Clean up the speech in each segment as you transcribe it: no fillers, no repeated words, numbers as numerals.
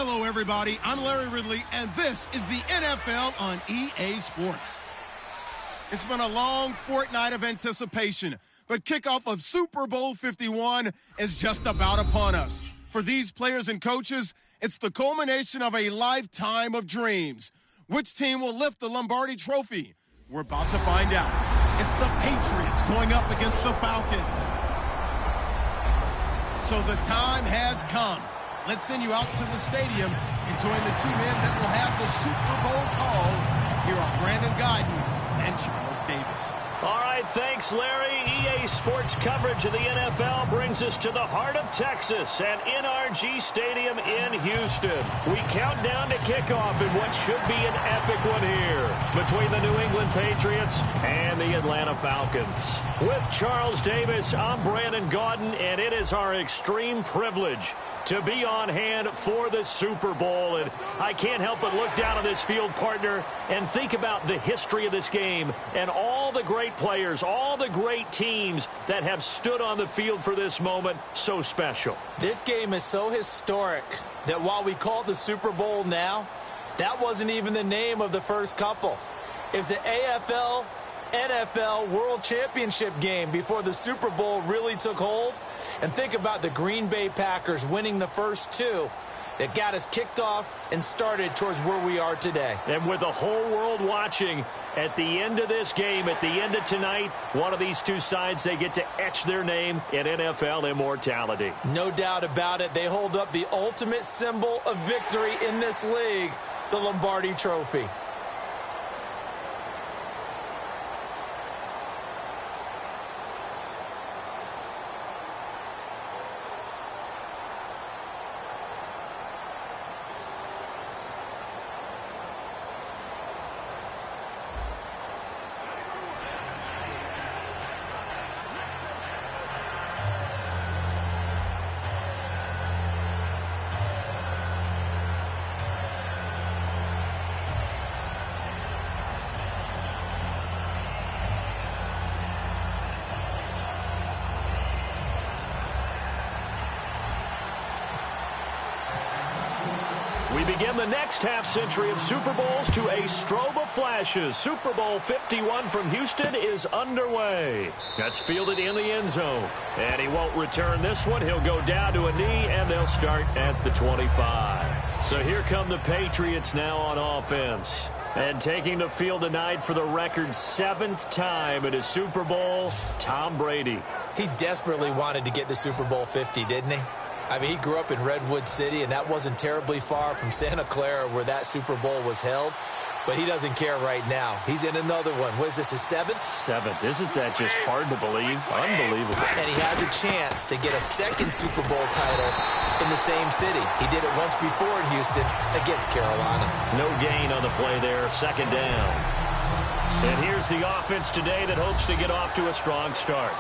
Hello, everybody. I'm Larry Ridley, and this is the NFL on EA Sports. It's been a long fortnight of anticipation, but kickoff of Super Bowl 51 is just about upon us. For these players and coaches, it's the culmination of a lifetime of dreams. Which team will lift the Lombardi Trophy? We're about to find out. It's the Patriots going up against the Falcons. So the time has come. Let's send you out to the stadium and join the two men that will have the Super Bowl call. Here are Brandon Gaudin and Charles Davis. All right, thanks, Larry. EA Sports coverage of the NFL brings us to the heart of Texas at NRG Stadium in Houston. We count down to kickoff in what should be an epic one here between the New England Patriots and the Atlanta Falcons. With Charles Davis, I'm Brandon Gaudin, and it is our extreme privilege to be on hand for the Super Bowl. And I can't help but look down on this field, partner, and think about the history of this game and all the great players, all the great teams that have stood on the field for this moment. So special. This game is so historic that while we call it the Super Bowl now, that wasn't even the name of the first couple. It was the AFL, NFL World Championship game before the Super Bowl really took hold. And think about the Green Bay Packers winning the first two that got us kicked off and started towards where we are today. And with the whole world watching, at the end of this game, at the end of tonight, one of these two sides, they get to etch their name in NFL immortality. No doubt about it. They hold up the ultimate symbol of victory in this league, the Lombardi Trophy. We begin the next half-century of Super Bowls to a strobe of flashes. Super Bowl 51 from Houston is underway. That's fielded in the end zone. And he won't return this one. He'll go down to a knee, and they'll start at the 25. So here come the Patriots now on offense. And taking the field tonight for the record 7th time in a Super Bowl, Tom Brady. He desperately wanted to get to Super Bowl 50, didn't he? I mean, he grew up in Redwood City, and that wasn't terribly far from Santa Clara where that Super Bowl was held. But he doesn't care right now. He's in another one. What is this, his 7th? 7th. Isn't that just hard to believe? Unbelievable. And he has a chance to get a second Super Bowl title in the same city. He did it once before in Houston against Carolina. No gain on the play there. Second down. And here's the offense today that hopes to get off to a strong start.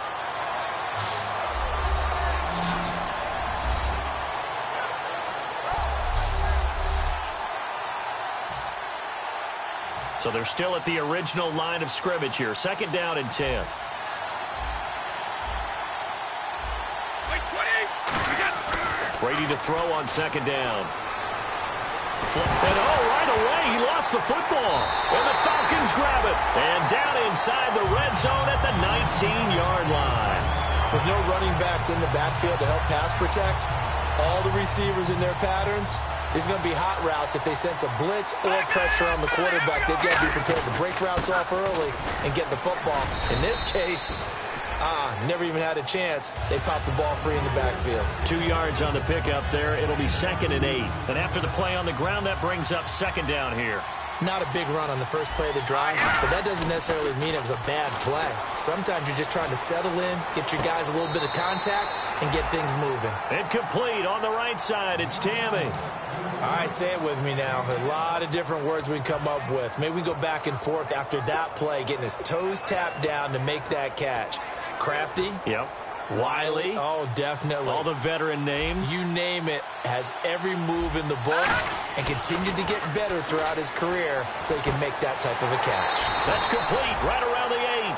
So they're still at the original line of scrimmage here. Second down and 10. Brady to throw on second down. And right away, he lost the football. And the Falcons grab it. And down inside the red zone at the 19-yard line. With no running backs in the backfield to help pass protect, all the receivers in their patterns, there's going to be hot routes. If they sense a blitz or pressure on the quarterback, they've got to be prepared to break routes off early and get the football. In this case, never even had a chance. They popped the ball free in the backfield. 2 yards on the pickup there. It'll be 2nd and 8. And after the play on the ground, that brings up second down here. Not a big run on the first play of the drive, but that doesn't necessarily mean it was a bad play. Sometimes you're just trying to settle in, get your guys a little bit of contact, and get things moving. Incomplete on the right side. It's Tammy. All right, say it with me now. There are a lot of different words we can come up with. Maybe we go back and forth after that play, getting his toes tapped down to make that catch. Crafty. Yep. Wiley. Oh, definitely. All the veteran names. You name it. Has every move in the book and continued to get better throughout his career so he can make that type of a catch. That's complete right around the 8.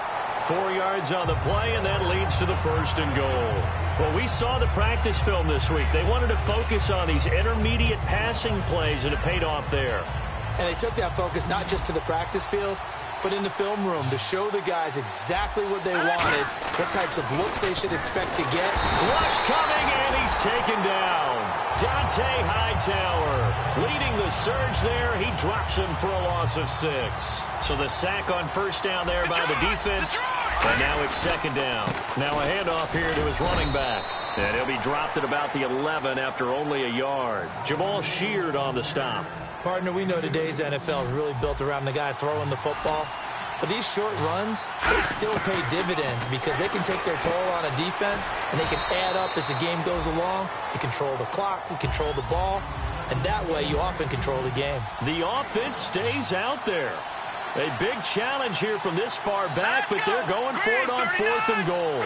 4 yards on the play, and that leads to the 1st and goal. Well, we saw the practice film this week. They wanted to focus on these intermediate passing plays, and it paid off there. And they took that focus not just to the practice field, but in the film room to show the guys exactly what they wanted, what types of looks they should expect to get. Rush coming, and he's taken down. Dante Hightower leading the surge there. He drops him for a loss of 6. So the sack on 1st down there by the defense. And now it's 2nd down. Now a handoff here to his running back. And he'll be dropped at about the 11 after only a yard. Jamal Sheard on the stop. Partner, we know today's NFL is really built around the guy throwing the football. But these short runs, they still pay dividends because they can take their toll on a defense, and they can add up as the game goes along. You control the clock, you control the ball, and that way you often control the game. The offense stays out there. A big challenge here from this far back, but they're going for it on 4th and goal.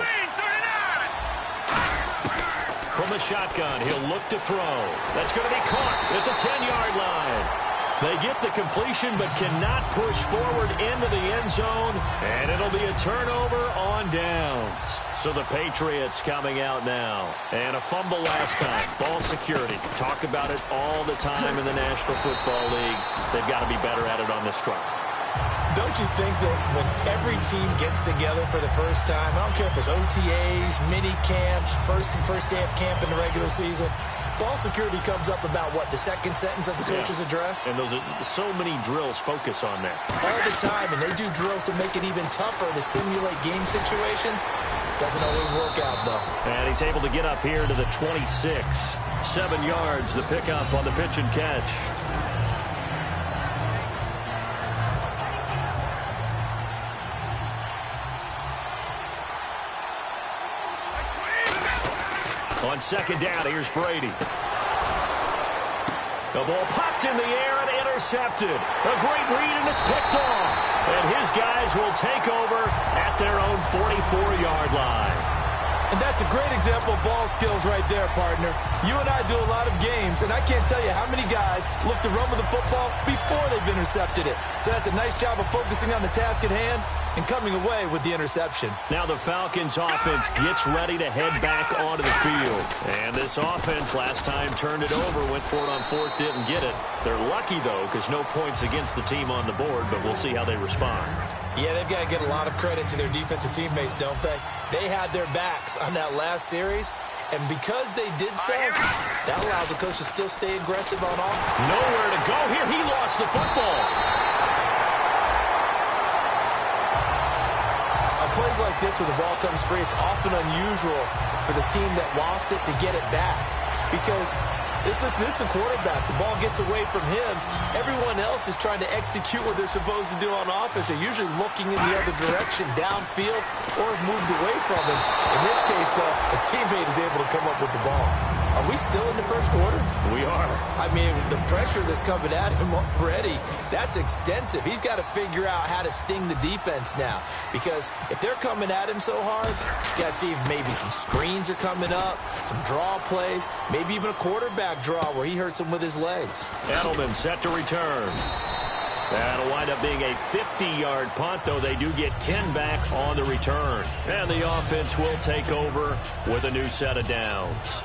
From the shotgun, he'll look to throw. That's going to be caught at the 10-yard line. They get the completion but cannot push forward into the end zone, and it'll be a turnover on downs. So the Patriots coming out now. And a fumble last time. Ball security. Talk about it all the time in the National Football League. They've got to be better at it on this drive. Don't you think that when every team gets together for the first time, I don't care if it's OTAs, mini camps, first day of camp in the regular season, ball security comes up about what, the second sentence of the coach's address? And those are so many drills focus on that. All the time, and they do drills to make it even tougher to simulate game situations. Doesn't always work out, though. And he's able to get up here to the 26. 7 yards, the pickup on the pitch and catch. On 2nd down, here's Brady. The ball popped in the air and intercepted. A great read, and it's picked off. And his guys will take over at their own 44-yard line. And that's a great example of ball skills right there, partner. You and I do a lot of games, and I can't tell you how many guys look to run with the football before they've intercepted it. So that's a nice job of focusing on the task at hand and coming away with the interception. Now the Falcons offense gets ready to head back onto the field. And this offense last time turned it over, went for it on 4th, didn't get it. They're lucky, though, because no points against the team on the board, but we'll see how they respond. Yeah, they've got to get a lot of credit to their defensive teammates, don't they? They had their backs on that last series, and because they did so, that allows the coach to still stay aggressive on offense. Nowhere to go here. He lost the football. On plays like this where the ball comes free, it's often unusual for the team that lost it to get it back because this is the quarterback. The ball gets away from him. Everyone else is trying to execute what they're supposed to do on offense. They're usually looking in the other direction, downfield, or have moved away from him. In this case, though, a teammate is able to come up with the ball. Are we still in the first quarter? We are. I mean, the pressure that's coming at him already, that's extensive. He's got to figure out how to sting the defense now. Because if they're coming at him so hard, you got to see if maybe some screens are coming up, some draw plays, maybe even a quarterback draw where he hurts him with his legs. Edelman set to return. That'll wind up being a 50-yard punt, though they do get 10 back on the return. And the offense will take over with a new set of downs.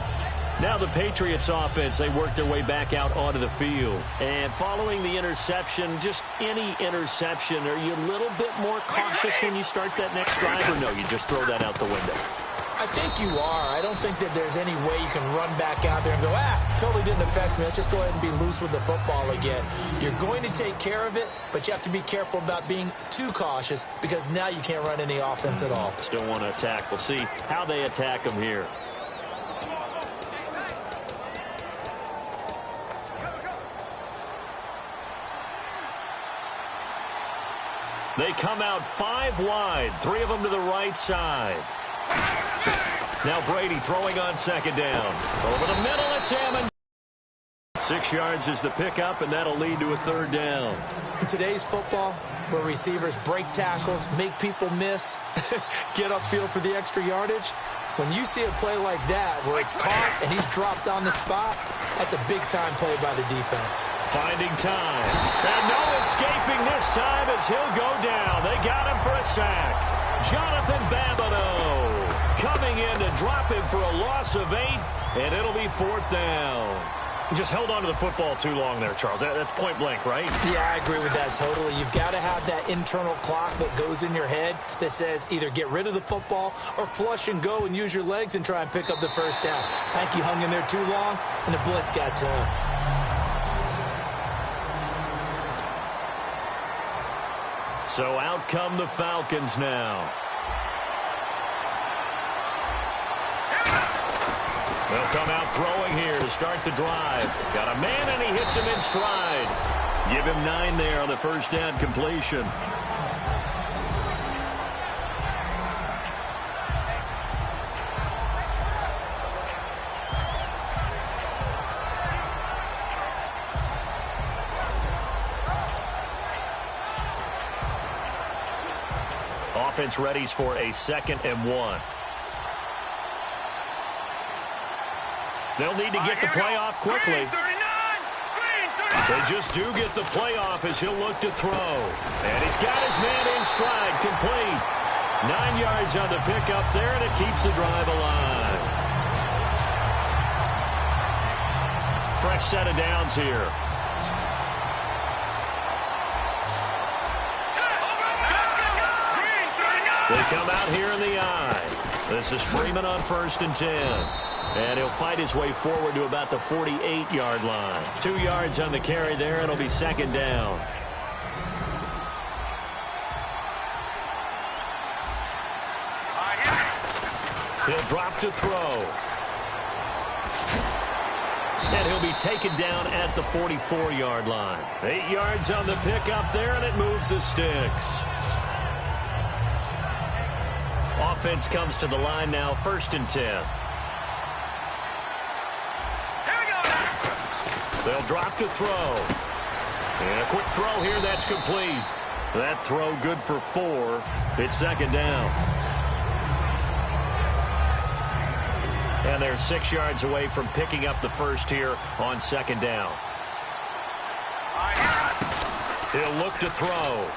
Now the Patriots offense, they work their way back out onto the field. And following the interception, just any interception, are you a little bit more cautious when you start that next drive, or no, you just throw that out the window? I think you are. I don't think that there's any way you can run back out there and go, totally didn't affect me. Let's just go ahead and be loose with the football again. You're going to take care of it, but you have to be careful about being too cautious because now you can't run any offense at all. Still want to attack. We'll see how they attack them here. They come out 5 wide, 3 of them to the right side. Now Brady throwing on 2nd down. Over the middle, it's Hammond. 6 yards is the pickup, and that'll lead to a 3rd down. In today's football, where receivers break tackles, make people miss, get upfield for the extra yardage, when you see a play like that where it's caught and he's dropped on the spot, that's a big-time play by the defense. Finding time. And no escaping this time as he'll go down. They got him for a sack. Jonathan Babineau coming in to drop him for a loss of 8, and it'll be 4th down. You just held on to the football too long there, Charles. That's point blank, right? Yeah, I agree with that totally. You've got to have that internal clock that goes in your head that says either get rid of the football or flush and go and use your legs and try and pick up the first down. I think he hung in there too long, and the blitz got to him. So out come the Falcons now. They'll come out throwing here to start the drive. Got a man, and he hits him in stride. Give him 9 there on the first down completion. Offense readies for a 2nd and 1. They'll need to get the play off quickly. They just do get the play off as he'll look to throw. And he's got his man in stride, complete. 9 yards on the pickup there, and it keeps the drive alive. Fresh set of downs here. They come out here in the I. This is Freeman on 1st and 10. And he'll fight his way forward to about the 48-yard line. 2 yards on the carry there, and it'll be 2nd down. He'll drop to throw. And he'll be taken down at the 44-yard line. 8 yards on the pickup there, and it moves the sticks. Offense comes to the line now, 1st and 10. They'll drop to throw. And a quick throw here, that's complete. That throw good for 4. It's 2nd down. And they're 6 yards away from picking up the first here on 2nd down. He'll look to throw.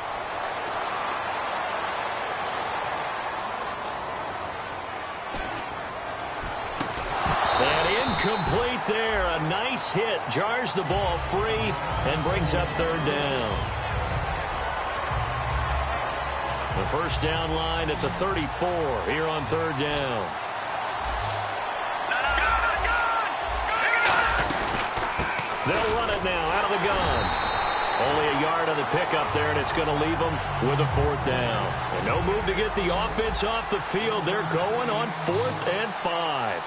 Complete there. A nice hit. Jars the ball free and brings up 3rd down. The first down line at the 34 here on 3rd down. They'll run it now out of the gun. Only a yard on the pickup there, and it's going to leave them with a 4th down. And no move to get the offense off the field. They're going on 4th and 5.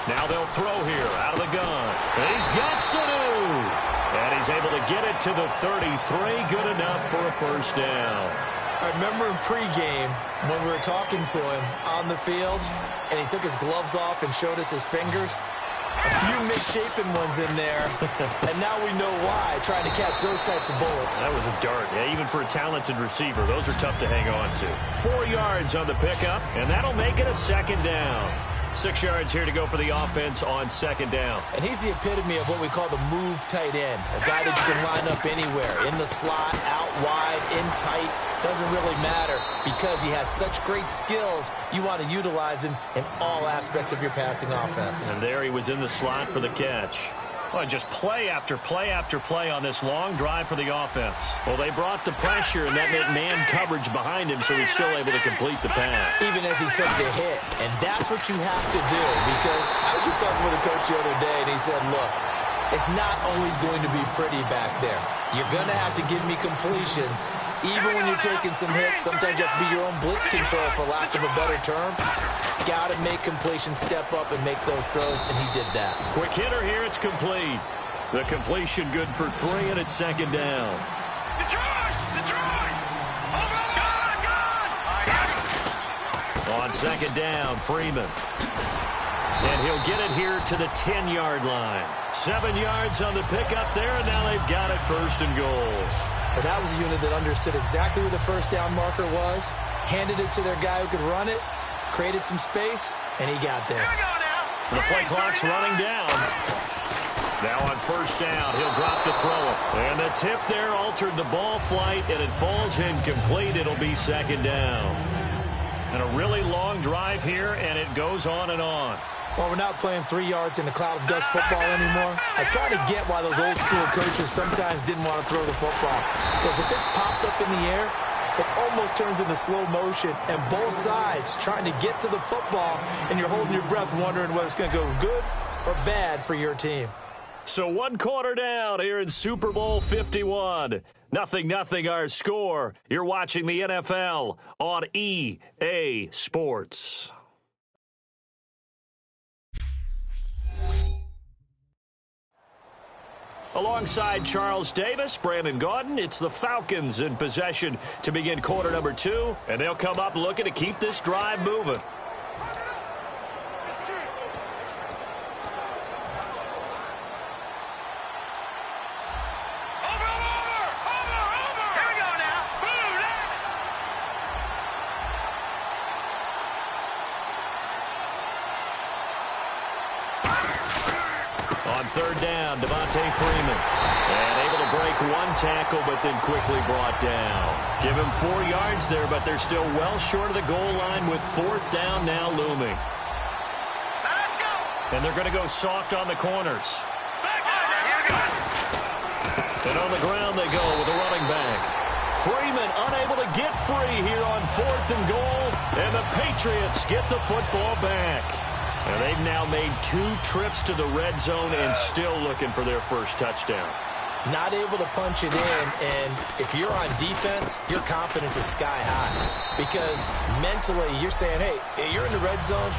Now they'll throw here out of the gun. And he's got Sanu. And he's able to get it to the 33. Good enough for a first down. I remember in pregame when we were talking to him on the field, and he took his gloves off and showed us his fingers. A few misshapen ones in there, and now we know why, trying to catch those types of bullets. That was a dart. Yeah, even for a talented receiver, those are tough to hang on to. 4 yards on the pickup, and that'll make it a 2nd down. 6 yards here to go for the offense on 2nd down. And he's the epitome of what we call the move tight end. A guy that you can line up anywhere. In the slot, out wide, in tight. Doesn't really matter because he has such great skills. You want to utilize him in all aspects of your passing offense. And there he was in the slot for the catch. Well, just play after play after play on this long drive for the offense. Well, they brought the pressure, and that meant man coverage behind him, so he's still able to complete the pass. Even as he took the hit. And that's what you have to do, because I was just talking with a coach the other day, and he said, look, it's not always going to be pretty back there. You're going to have to give me completions. Even when you're taking some hits, sometimes you have to be your own blitz control, for lack of a better term. Got to make completions, step up and make those throws, and he did that. Quick hitter here, it's complete. The completion good for 3, and it's 2nd down. On 2nd down, Freeman. And he'll get it here to the 10-yard line. 7 yards on the pickup there, and now they've got it 1st and goal. But that was a unit that understood exactly where the first down marker was, handed it to their guy who could run it, created some space, and he got there. The play clock's running down. Now on first down, he'll drop to throw it. And the tip there altered the ball flight, and it falls incomplete. It'll be second down. And a really long drive here, and it goes on and on. Well, we're not playing 3 yards in a cloud of dust football anymore. I kind of get why those old school coaches sometimes didn't want to throw the football. Because if it's popped up in the air, it almost turns into slow motion, and both sides trying to get to the football, and you're holding your breath wondering whether it's going to go good or bad for your team. So 1 quarter down here in Super Bowl 51. 0-0 our score. You're watching the NFL on EA Sports. Alongside Charles Davis, Brandon Gaudin, it's the Falcons in possession to begin quarter number 2, and they'll come up looking to keep this drive moving. On third down, Devontae Freeman. And able to break 1 tackle, but then quickly brought down. Give him 4 yards there, but they're still well short of the goal line with 4th down now looming. Let's go! And they're going to go soft on the corners. And on the ground they go with a running back. Freeman unable to get free here on 4th and goal, and the Patriots get the football back. And they've now made 2 trips to the red zone and still looking for their first touchdown. Not able to punch it in, and if you're on defense, your confidence is sky high. Because mentally, you're saying, hey, you're in the red zone.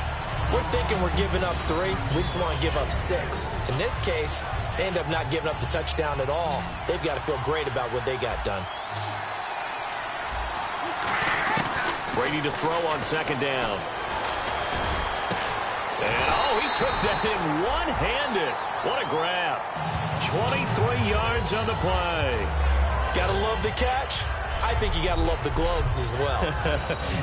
We're thinking we're giving up 3. We just want to give up 6. In this case, they end up not giving up the touchdown at all. They've got to feel great about what they got done. Brady to throw on second down. And, oh, he took that in one-handed. What a grab. 23 yards on the play. Gotta love the catch. I think you gotta love the gloves as well.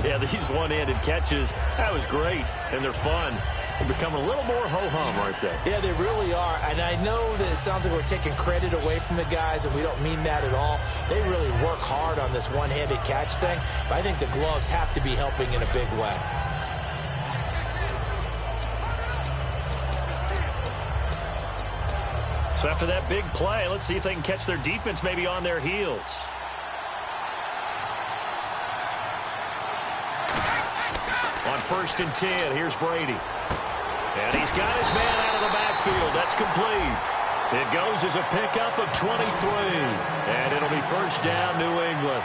Yeah, these one-handed catches, that was great, and they're fun. They're becoming a little more ho-hum right there. Yeah, they really are. And I know that it sounds like we're taking credit away from the guys, and we don't mean that at all. They really work hard on this one-handed catch thing, but I think the gloves have to be helping in a big way. So after that big play, let's see if they can catch their defense maybe on their heels. On 1st and 10, here's Brady. And he's got his man out of the backfield. That's complete. It goes as a pickup of 23. And it'll be first down, New England.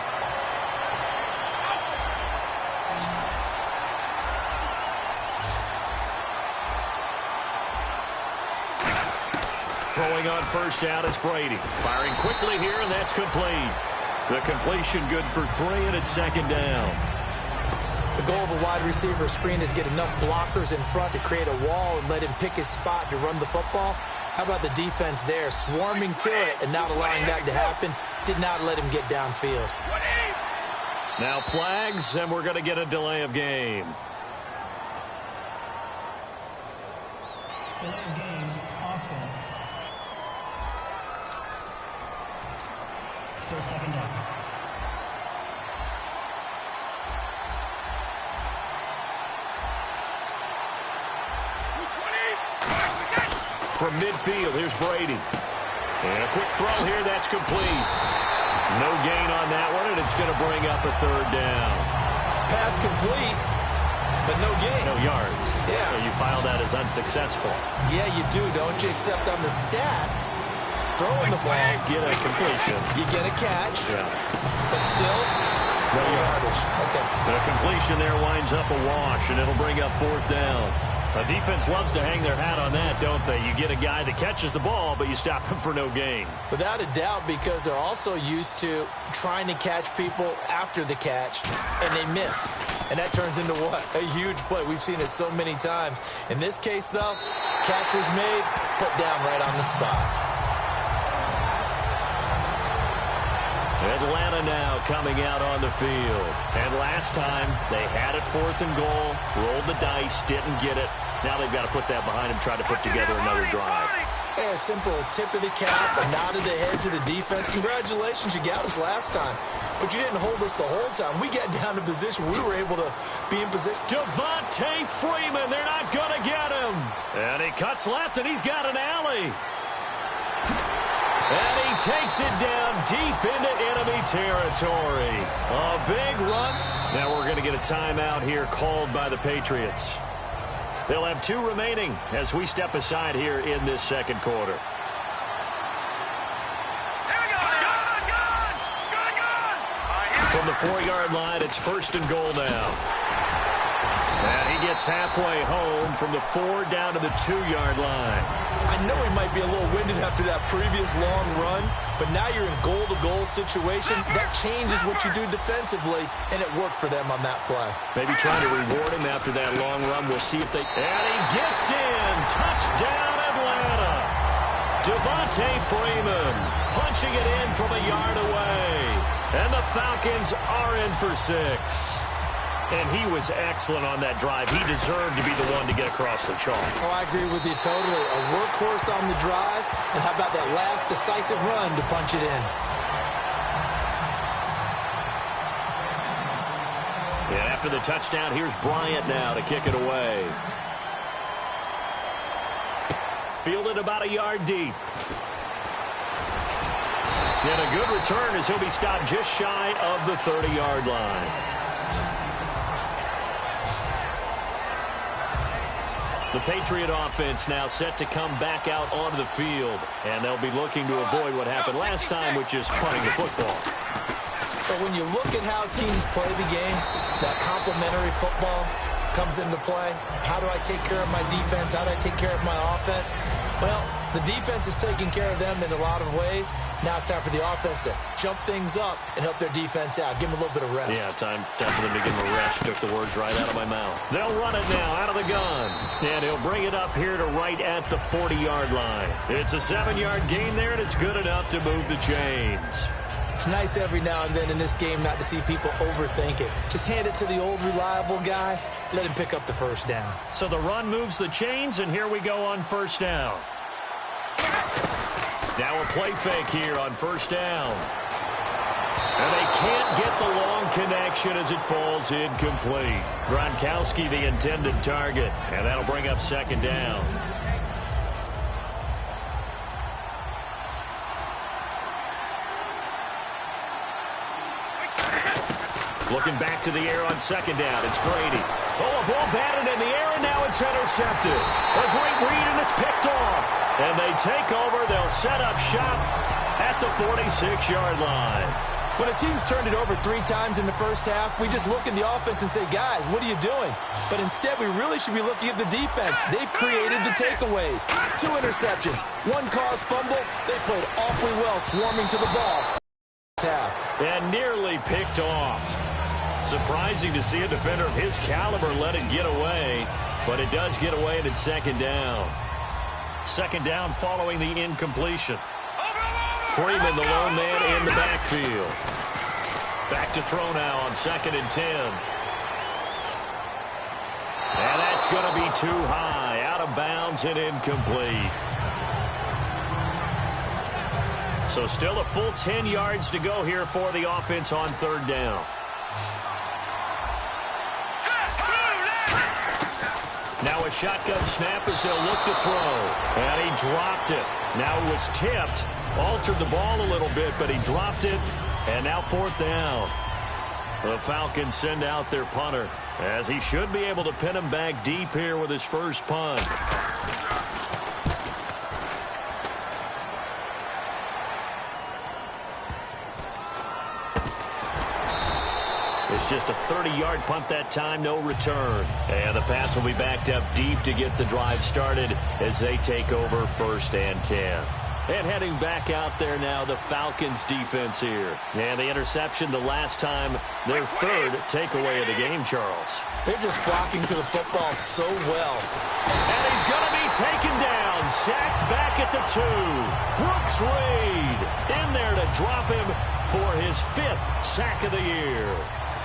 Throwing on first down is Brady. Firing quickly here, and that's complete. The completion good for 3, and it's second down. The goal of a wide receiver screen is get enough blockers in front to create a wall and let him pick his spot to run the football. How about the defense there, swarming to it and not allowing that to happen? Did not let him get downfield. Now flags, and we're going to get a delay of game. Delay of game, offense. Still second down. From midfield, here's Brady. And a quick throw here, that's complete. No gain on that one, and it's going to bring up a 3rd down. Pass complete, but no gain. No yards. Yeah. So you file that as unsuccessful. Yeah, you do, don't you? Except on the stats. Throwing the ball. Get a completion. You get a catch. Yeah. But still, no yardage. Okay. The completion there winds up a wash, and it'll bring up 4th down. The defense loves to hang their hat on that, don't they? You get a guy that catches the ball, but you stop him for no gain. Without a doubt, because they're also used to trying to catch people after the catch, and they miss. And that turns into what? A huge play. We've seen it so many times. In this case, though, catch was made, put down right on the spot. Atlanta now coming out on the field. And last time, they had it 4th and goal, rolled the dice, didn't get it. Now they've got to put that behind them, try to put together another drive. Hey, a simple tip of the cap, a nod of the head to the defense. Congratulations, you got us last time. But you didn't hold us the whole time. We got down to position. We were able to be in position. Devontae Freeman, they're not going to get him. And he cuts left, and he's got an alley. And he takes it down deep into enemy territory. A big run. Now we're going to get a timeout here called by the Patriots. They'll have 2 remaining as we step aside here in this second quarter. From the 4-yard line, it's 1st and goal now. And he gets halfway home from the 4 down to the 2-yard line. I know he might be a little winded after that previous long run, but now you're in goal-to-goal situation. That changes what you do defensively, and it worked for them on that play. Maybe trying to reward him after that long run. We'll see if they... And he gets in! Touchdown, Atlanta! Devontae Freeman punching it in from a yard away. And the Falcons are in for 6. And he was excellent on that drive. He deserved to be the one to get across the chalk. Oh, I agree with you totally. A workhorse on the drive, and how about that last decisive run to punch it in? And after the touchdown, here's Bryant now to kick it away. Fielded about a yard deep. And a good return as he'll be stopped just shy of the 30-yard line. The Patriot offense now set to come back out onto the field, and they'll be looking to avoid what happened last time, which is punting the football. But when you look at how teams play the game, that complementary football comes into play. How do I take care of my defense? How do I take care of my offense? Well, the defense is taking care of them in a lot of ways. Now it's time for the offense to jump things up and help their defense out. Give them a little bit of rest. Yeah, time definitely to give them a rest. Took the words right out of my mouth. They'll run it now out of the gun. And he'll bring it up here to right at the 40-yard line. It's a 7-yard gain there, and it's good enough to move the chains. It's nice every now and then in this game not to see people overthink it. Just hand it to the old reliable guy. Let him pick up the first down. So the run moves the chains, and here we go on first down. Now a play fake here on first down. And they can't get the long connection as it falls incomplete. Gronkowski the intended target, and that'll bring up second down. Looking back to the air on second down. It's Brady. Oh, a ball batted in the air, and now it's intercepted. A great read, and it's picked off. And they take over. They'll set up shop at the 46-yard line. When a team's turned it over 3 times in the first half, we just look at the offense and say, guys, what are you doing? But instead, we really should be looking at the defense. They've created the takeaways. 2 interceptions, 1 caused fumble. They played awfully well swarming to the ball. Half. And nearly picked off. Surprising to see a defender of his caliber let it get away, but it does get away, and it's second down. Second down following the incompletion. Freeman, the lone man in the backfield. Back to throw now on 2nd and 10. And that's going to be too high, out of bounds and incomplete. So still a full 10 yards to go here for the offense on third down. Now a shotgun snap as they'll look to throw. And he dropped it. Now it was tipped. Altered the ball a little bit, but he dropped it. And now 4th down. The Falcons send out their punter, as he should be able to pin him back deep here with his first punt. It's just a 30-yard punt that time, no return. And the pass will be backed up deep to get the drive started as they take over 1st and 10. And heading back out there now, the Falcons defense here. And the interception the last time, their 3rd takeaway of the game, Charles. They're just flocking to the football so well. And he's going to be taken down, sacked back at the 2. Brooks Reed in there to drop him for his 5th sack of the year.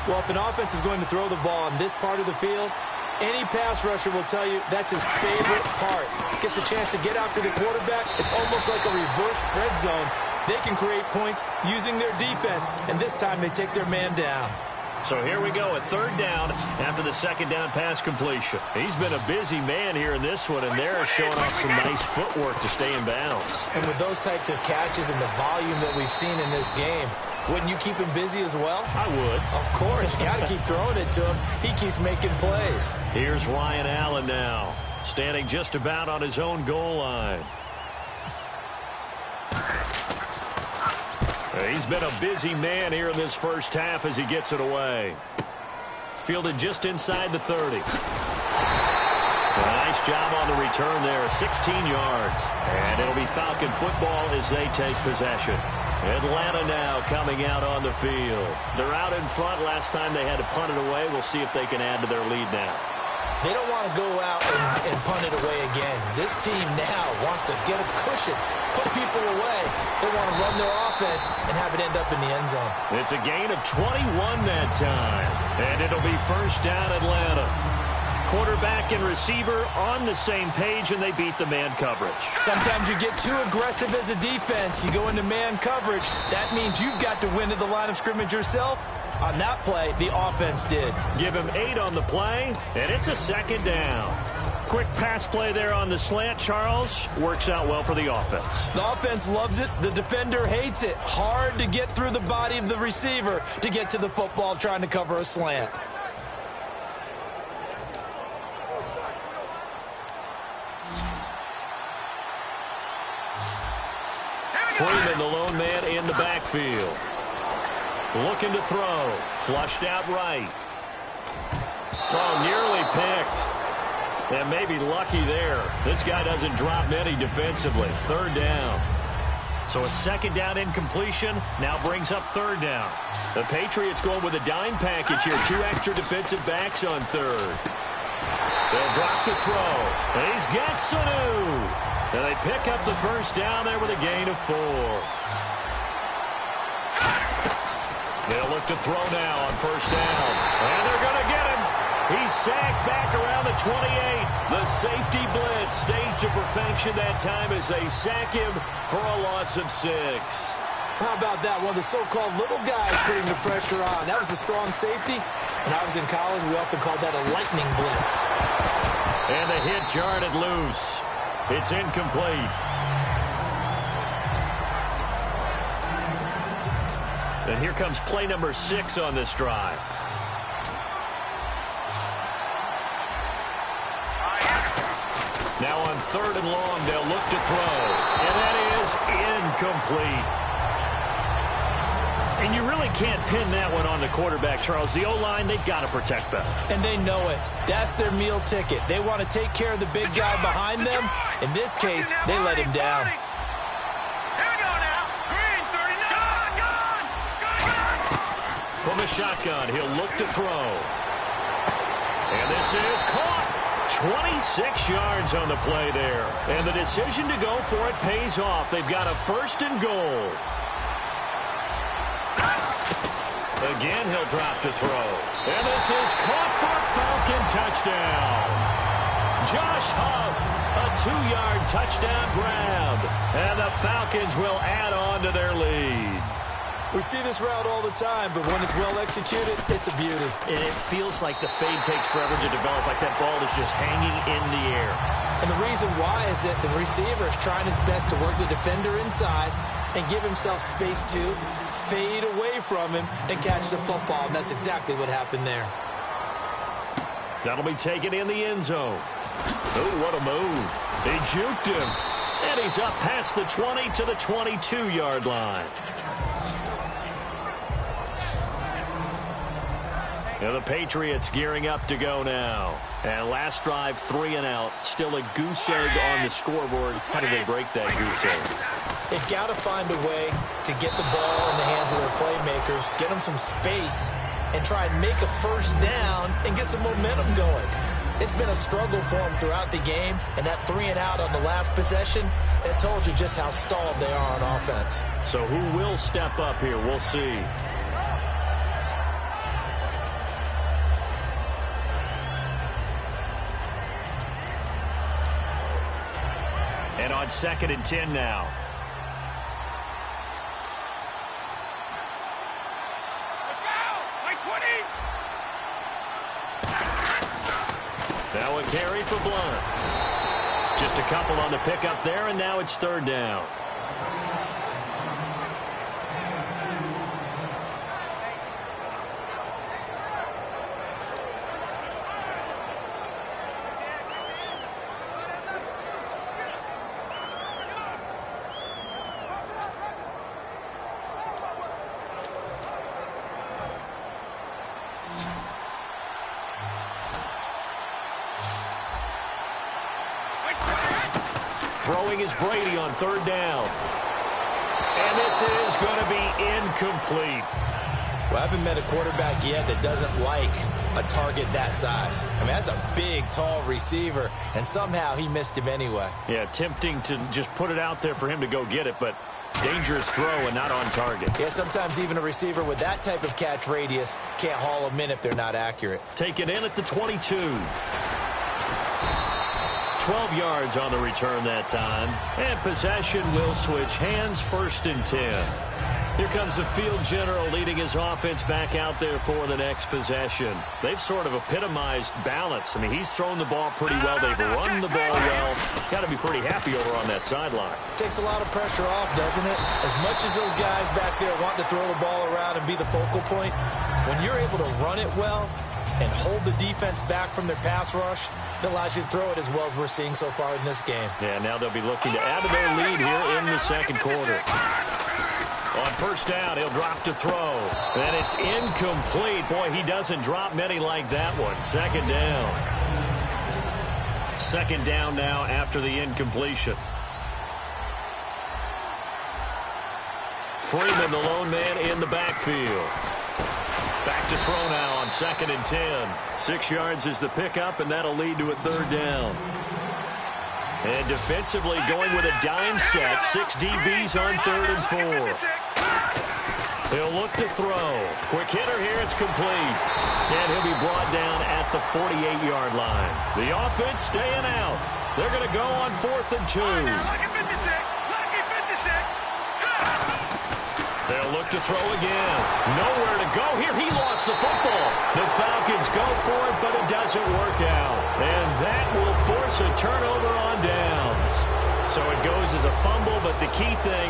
Well, if an offense is going to throw the ball on this part of the field, Any pass rusher will tell you that's his favorite part. Gets a chance to get after the quarterback. It's almost like a reverse red zone. They can create points using their defense, and this time they take their man down. So here we go, a third down after the second down pass completion. He's been a busy man here in this one, and they're showing off some nice footwork to stay in bounds. And with those types of catches and the volume that we've seen in this game, wouldn't you keep him busy as well? I would. Of course. You got to keep throwing it to him. He keeps making plays. Here's Ryan Allen now, standing just about on his own goal line. He's been a busy man here in this first half as he gets it away. Fielded just inside the 30. Nice job on the return there, 16 yards. And it'll be Falcon football as they take possession. Atlanta now coming out on the field. They're out in front. Last time they had to punt it away. We'll see if they can add to their lead now. They don't want to go out and punt it away again. This team now wants to get a cushion, put people away. They want to run their offense and have it end up in the end zone. It's a gain of 21 that time. And it'll be first down Atlanta. Quarterback and receiver on the same page, and they beat the man coverage. Sometimes you get too aggressive as a defense. You go into man coverage. That means you've got to win at the line of scrimmage yourself. On that play, the offense did. Give him 8 on the play, and it's a second down. Quick pass play there on the slant, Charles. Works out well for the offense. The offense loves it. The defender hates it. Hard to get through the body of the receiver to get to the football trying to cover a slant. Freeman, the lone man in the backfield. Looking to throw. Flushed out right. Oh, nearly picked. And maybe lucky there. This guy doesn't drop many defensively. Third down. So a second down incompletion now brings up third down. The Patriots going with a dime package here. 2 extra defensive backs on third. They'll drop to throw. And he's got Sanu. And they pick up the first down there with a gain of 4. They'll look to throw now on first down. And they're going to get him. He's sacked back around the 28. The safety blitz staged to perfection that time as they sack him for a loss of 6. How about that? One of the so-called little guys putting the pressure on. That was a strong safety. When I was in college, we often called that a lightning blitz. And the hit jarred it loose. It's incomplete. And here comes play number 6 on this drive. Now on third and long, they'll look to throw. And that is incomplete. And you really can't pin that one on the quarterback, Charles. The O-line, they've got to protect better. And they know it. That's their meal ticket. They want to take care of the big guy behind them. In this case, they let him down. From the shotgun, he'll look to throw. And this is caught. 26 yards on the play there. And the decision to go for it pays off. They've got a first and goal. Again, he'll drop to throw. And this is caught for a Falcon touchdown. Josh Huff, a 2-yard touchdown grab. And the Falcons will add on to their lead. We see this route all the time, but when it's well executed, it's a beauty. And it feels like the fade takes forever to develop, like that ball is just hanging in the air. And the reason why is that the receiver is trying his best to work the defender inside and give himself space to fade away from him and catch the football. And that's exactly what happened there. That'll be taken in the end zone. Oh, what a move. They juked him. And he's up past the 20 to the 22-yard line. And the Patriots gearing up to go now. And last drive, 3 and out. Still a goose egg on the scoreboard. How do they break that goose egg? They've got to find a way to get the ball in the hands of their playmakers, get them some space, and try and make a first down and get some momentum going. It's been a struggle for them throughout the game, and that 3 and out on the last possession, it told you just how stalled they are on offense. So who will step up here? We'll see. And on 2nd and 10 now. Now a carry for Blunt. Just a couple on the pickup there, and now it's 3rd down. Throwing is Brady on 3rd down. And this is going to be incomplete. Well, I haven't met a quarterback yet that doesn't like a target that size. I mean, that's a big, tall receiver, and somehow he missed him anyway. Yeah, tempting to just put it out there for him to go get it, but dangerous throw and not on target. Yeah, sometimes even a receiver with that type of catch radius can't haul them in if they're not accurate. Take it in at the 22. 12 yards on the return that time. And possession will switch hands, 1st and 10. Here comes the field general leading his offense back out there for the next possession. They've sort of epitomized balance. I mean, he's thrown the ball pretty well. They've run the ball well. Got to be pretty happy over on that sideline. Takes a lot of pressure off, doesn't it? As much as those guys back there want to throw the ball around and be the focal point, when you're able to run it well and hold the defense back from their pass rush, it allows you to throw it as well as we're seeing so far in this game. Yeah, now they'll be looking to add to their lead here in the 2nd quarter. On 1st down, he'll drop to throw. And it's incomplete. Boy, he doesn't drop many like that one. 2nd down. 2nd down now after the incompletion. Freeman, the lone man in the backfield. Back to throw now on 2nd and 10. 6 yards is the pickup, and that'll lead to a 3rd down. And defensively going with a dime set. 6 DBs on 3rd and 4. He'll look to throw. Quick hitter here. It's complete. And he'll be brought down at the 48-yard line. The offense staying out. They're going to go on 4th and 2. They'll look to throw again. Nowhere to go here. He lost the football. The Falcons go for it, but it doesn't work out. And that will force a turnover on downs. So it goes as a fumble, but the key thing,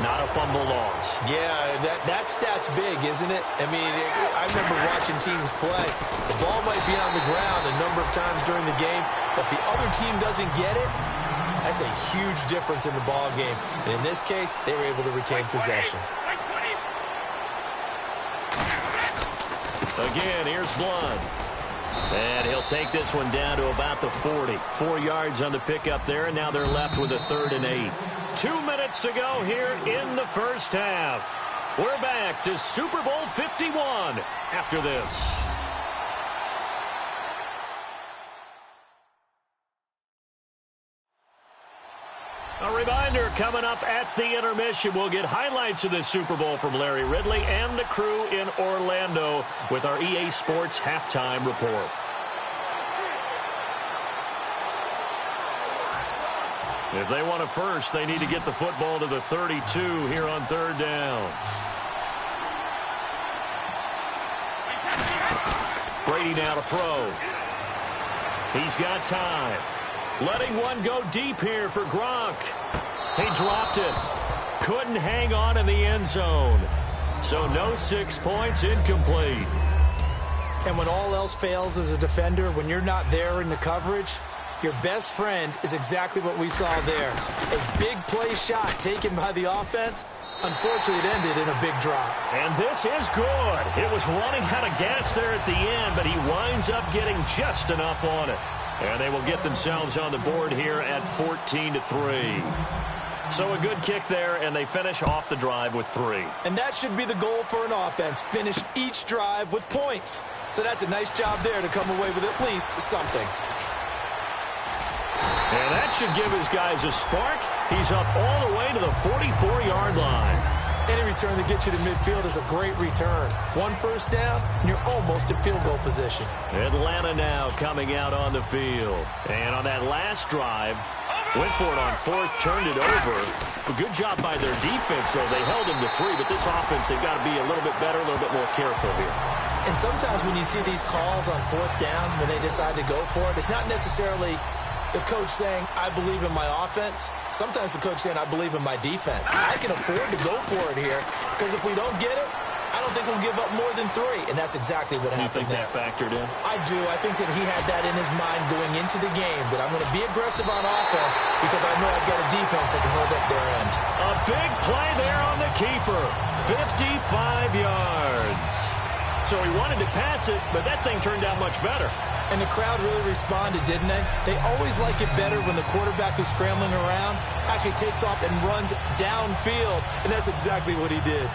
not a fumble loss. Yeah, that stat's big, isn't it? I mean, I remember watching teams play. The ball might be on the ground a number of times during the game, but if the other team doesn't get it, that's a huge difference in the ball game. And in this case, they were able to retain possession. Again, here's Blunt. And he'll take this one down to about the 40. 4 yards on the pickup there, and now they're left with a 3rd and 8. 2 minutes to go here in the 1st half. We're back to Super Bowl 51 after this. A reminder, coming up at the intermission, we'll get highlights of this Super Bowl from Larry Ridley and the crew in Orlando with our EA Sports halftime report. If they want it first, they need to get the football to the 32 here on 3rd down. Brady now to throw. He's got time. Letting one go deep here for Gronk. He dropped it. Couldn't hang on in the end zone. So no 6 points, incomplete. And when all else fails as a defender, when you're not there in the coverage, your best friend is exactly what we saw there. A big play shot taken by the offense. Unfortunately, it ended in a big drop. And this is good. It was running out of gas there at the end, but he winds up getting just enough on it. And they will get themselves on the board here at 14-3. So a good kick there, and they finish off the drive with 3. And that should be the goal for an offense. Finish each drive with points. So that's a nice job there to come away with at least something. And that should give his guys a spark. He's up all the way to the 44-yard line. Any return that gets you to midfield is a great return. 1 first down, and you're almost in field goal position. Atlanta now coming out on the field. And on that last drive, Went for it on fourth, turned it over. A good job by their defense, though. They held him to 3, but this offense, they've got to be a little bit better, a little bit more careful here. And sometimes when you see these calls on fourth down, when they decide to go for it, it's not necessarily the coach saying, I believe in my offense. Sometimes the coach saying, I believe in my defense. I can afford to go for it here, because if we don't get it, I don't think we'll give up more than 3, and that's exactly what happened there. You think that factored in? I do. I think that he had that in his mind going into the game, that I'm going to be aggressive on offense because I know I've got a defense that can hold up their end. A big play there on the keeper. 55 yards. So he wanted to pass it, but that thing turned out much better. And the crowd really responded, didn't they? They always like it better when the quarterback who's scrambling around actually takes off and runs downfield, and that's exactly what he did.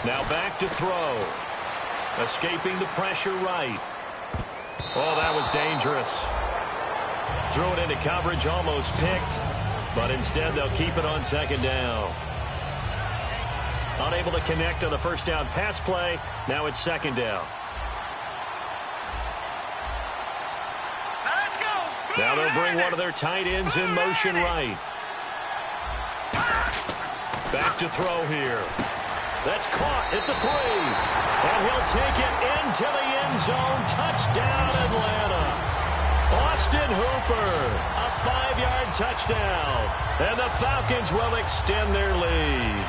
Now back to throw. Escaping the pressure right. Oh, that was dangerous. Threw it into coverage, almost picked. But instead, they'll keep it on second down. Unable to connect on the first down pass play. Now it's second down. Now they'll bring one of their tight ends in motion right. Back to throw here. That's caught at the 3. And he'll take it into the end zone. Touchdown, Atlanta. Austin Hooper, a 5-yard touchdown. And the Falcons will extend their lead.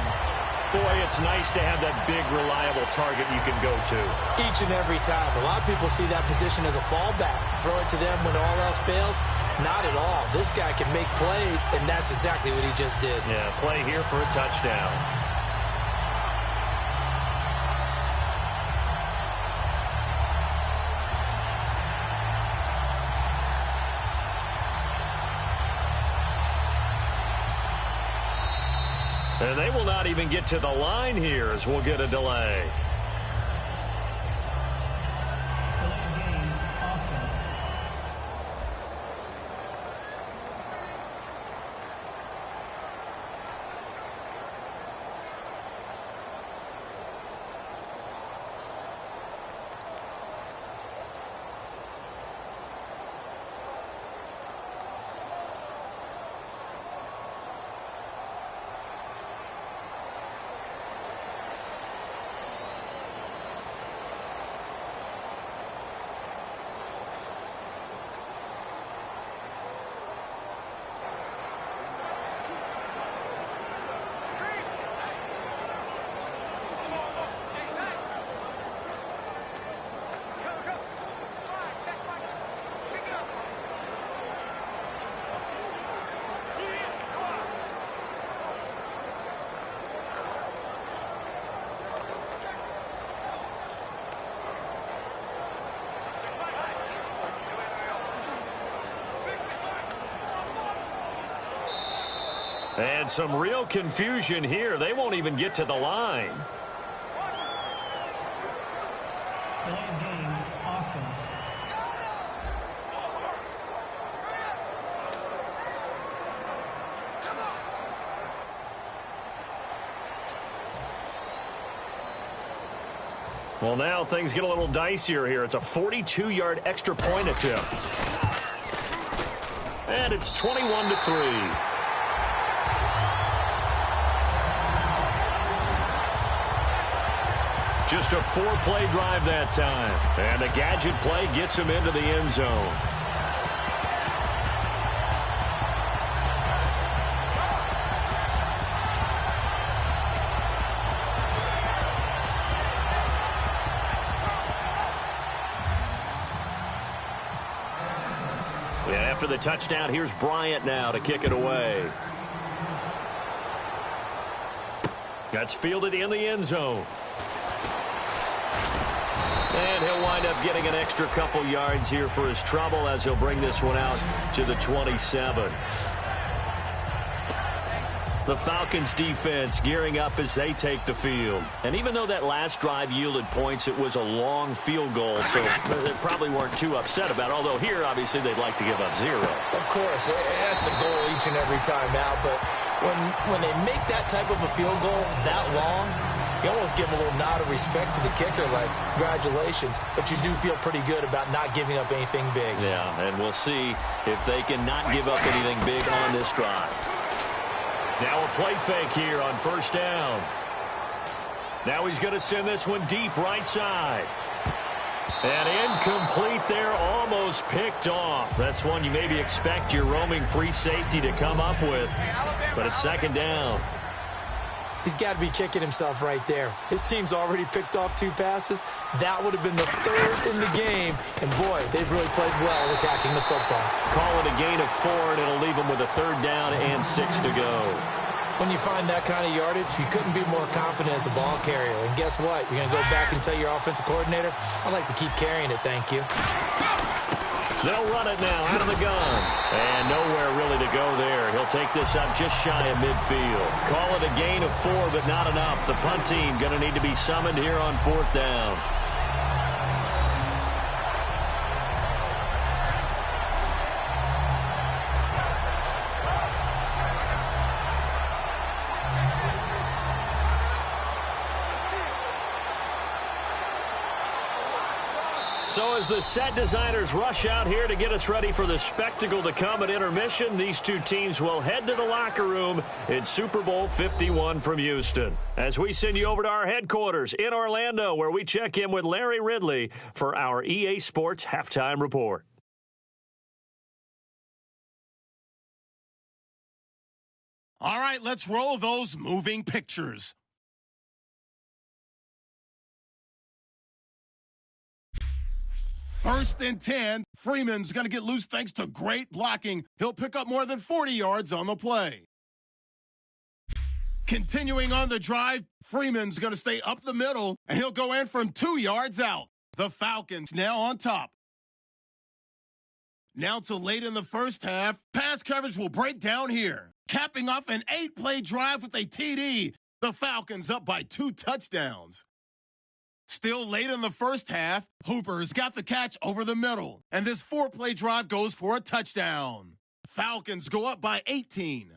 Boy, it's nice to have that big, reliable target you can go to. Each and every time. A lot of people see that position as a fallback. Throw it to them when all else fails. Not at all. This guy can make plays, and that's exactly what he just did. Yeah, play here for a touchdown. And they will not even get to the line here as we'll get a delay. Delay of game, offense. And some real confusion here. They won't even get to the line. Delay of game, offense. Well, now things get a little dicier here. It's a 42-yard extra point attempt. And it's 21-3. Just a 4-play drive that time. And the gadget play gets him into the end zone. Yeah, after the touchdown, here's Bryant now to kick it away. That's fielded in the end zone. And he'll wind up getting an extra couple yards here for his trouble as he'll bring this one out to the 27. The Falcons defense gearing up as they take the field. And even though that last drive yielded points, it was a long field goal, so they probably weren't too upset about it. Although here, obviously, they'd like to give up 0. Of course, that's the goal each and every time out. But when they make that type of a field goal that long, you almost give them a little nod of respect to the kicker, like, congratulations. But you do feel pretty good about not giving up anything big. Yeah, and we'll see if they can not give up anything big on this drive. Now a play fake here on first down. Now he's going to send this one deep right side. And incomplete there, almost picked off. That's one you maybe expect your roaming free safety to come up with. But it's second down. He's got to be kicking himself right there. His team's already picked off 2 passes. That would have been the 3rd in the game. And, boy, they've really played well attacking the football. Call it a gain of 4, and it'll leave them with a 3rd down and 6 to go. When you find that kind of yardage, you couldn't be more confident as a ball carrier. And guess what? You're going to go back and tell your offensive coordinator, I'd like to keep carrying it, thank you. They'll run it now out of the gun. And nowhere really to go there. He'll take this up just shy of midfield. Call it a gain of 4, but not enough. The punt team going to need to be summoned here on 4th down. So as the set designers rush out here to get us ready for the spectacle to come at intermission, these two teams will head to the locker room in Super Bowl 51 from Houston. As we send you over to our headquarters in Orlando, where we check in with Larry Ridley for our EA Sports Halftime Report. All right, let's roll those moving pictures. First and 10, Freeman's going to get loose thanks to great blocking. He'll pick up more than 40 yards on the play. Continuing on the drive, Freeman's going to stay up the middle, and he'll go in from 2 yards out. The Falcons now on top. Now to late in the first half, pass coverage will break down here. Capping off an 8-play drive with a TD, the Falcons up by 2 touchdowns. Still late in the first half, Hooper's got the catch over the middle, and this 4-play drive goes for a touchdown. Falcons go up by 18.